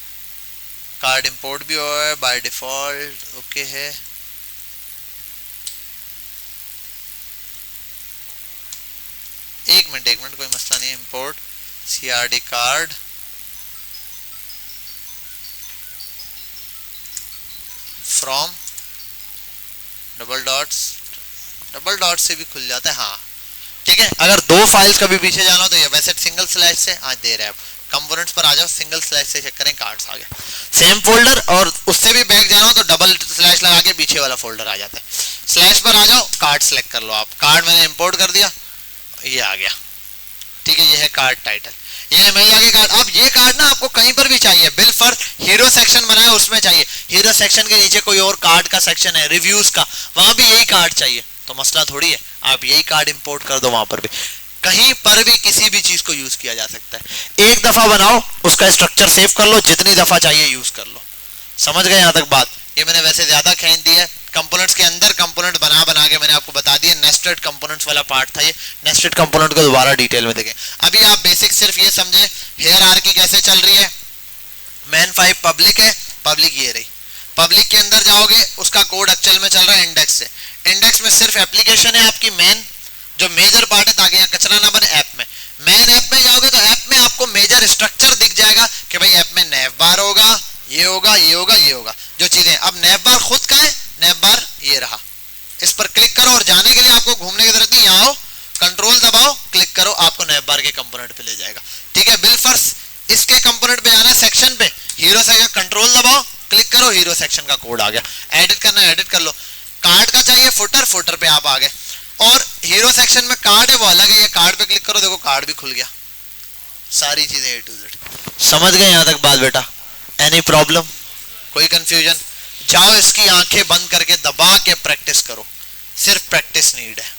कार्ड इंपोर्ट भी हुआ है बाय डिफॉल्ट, ओके है। एक मिनट, कोई मसला नहीं है। Import CARD card from double dot से भी खुल जाता है। हाँ ठीक है, अगर दो फाइल्स कभी पीछे जाना हो तो ये वैसे सिंगल स्लैश से आज दे रहे हैं। कंपोनेंट्स पर आ जाओ, सिंगल स्लैश से चेक करें, कार्ड्स आ गया सेम फोल्डर। और उससे भी बैक जाना हो तो डबल स्लैश लगा के पीछे वाला फोल्डर आ जाता है। स्लैश पर आ जाओ, कार्ड सेलेक्ट कर लो आप। कार्ड मैंने इंपोर्ट कर दिया, ये आ गया। ठीक है, ये है कार्ड टाइटल, ये मिल जाएगा कार्ड। अब ये कार्ड ना आपको कहीं पर भी चाहिए, बिल फॉर हीरो सेक्शन बनाया उसमें चाहिए, हीरो सेक्शन के नीचे कोई और कार्ड का सेक्शन है रिव्यूज का, वहां भी यही कार्ड चाहिए, तो मसला थोड़ी है, आप यही कार्ड इंपोर्ट कर दो। वहां पर भी कहीं पर भी किसी भी चीज को यूज किया जा सकता है। एक दफा बनाओ, उसका स्ट्रक्चर सेव कर लो, जितनी दफा चाहिए यूज कर लो। समझ गए यहाँ तक बात? ये मैंने वैसे ज्यादा खींच दी है। कंपोनेंट्स के अंदर कंपोनेंट बना के मैंने आपको बता दिया। नेस्टेड कंपोनेंट्स वाला पार्ट था ये, नेस्टेड कंपोनेंट को दोबारा डिटेल में देखें। अभी आप बेसिक सिर्फ ये समझे हायरार्की कैसे चल रही है। मैन 5 पब्लिक है, पब्लिक ये रही, पब्लिक के अंदर जाओगे उसका कोड एक्चुअल में चल रहा है इंडेक्स से। इंडेक्स में सिर्फ एप्लीकेशन है आपकी मेन, जो मेजर पार्ट है, ताकि यहाँ कचरा ना बने ऐप में। मेन ऐप में जाओगे तो ऐप में आपको मेजर स्ट्रक्चर दिख जाएगा कि भाई ऐप में नैव बार होगा, ये होगा, ये होगा, ये होगा, जो चीजें। अब नैव बार खुद का है, नैव बार ये रहा, इस पर क्लिक करो और जाने के लिए आपको घूमने की जरूरत नहीं, यहाँ आओ, कंट्रोल दबाओ, क्लिक करो, आपको नैव बार के कंपोनेंट पे ले जाएगा। ठीक है, बिल फर्स्ट इसके कंपोनेंट पे जाना, सेक्शन पे, हीरो सेक्शन, कंट्रोल दबाओ, क्लिक करो, हीरो सेक्शन का कोड आ गया। एडिट करना है एडिट कर लो। कार्ड का चाहिए फुटर, फुटर पे आप आ गए। और हीरो सेक्शन में कार्ड है वो अलग है, ये कार्ड पे क्लिक करो, देखो कार्ड भी खुल गया, सारी चीजें A to Z। समझ गए यहाँ तक बात बेटा? एनी प्रॉब्लम, कोई कंफ्यूजन? जाओ इसकी आंखें बंद करके दबा के प्रैक्टिस करो, सिर्फ प्रैक्टिस नीड है।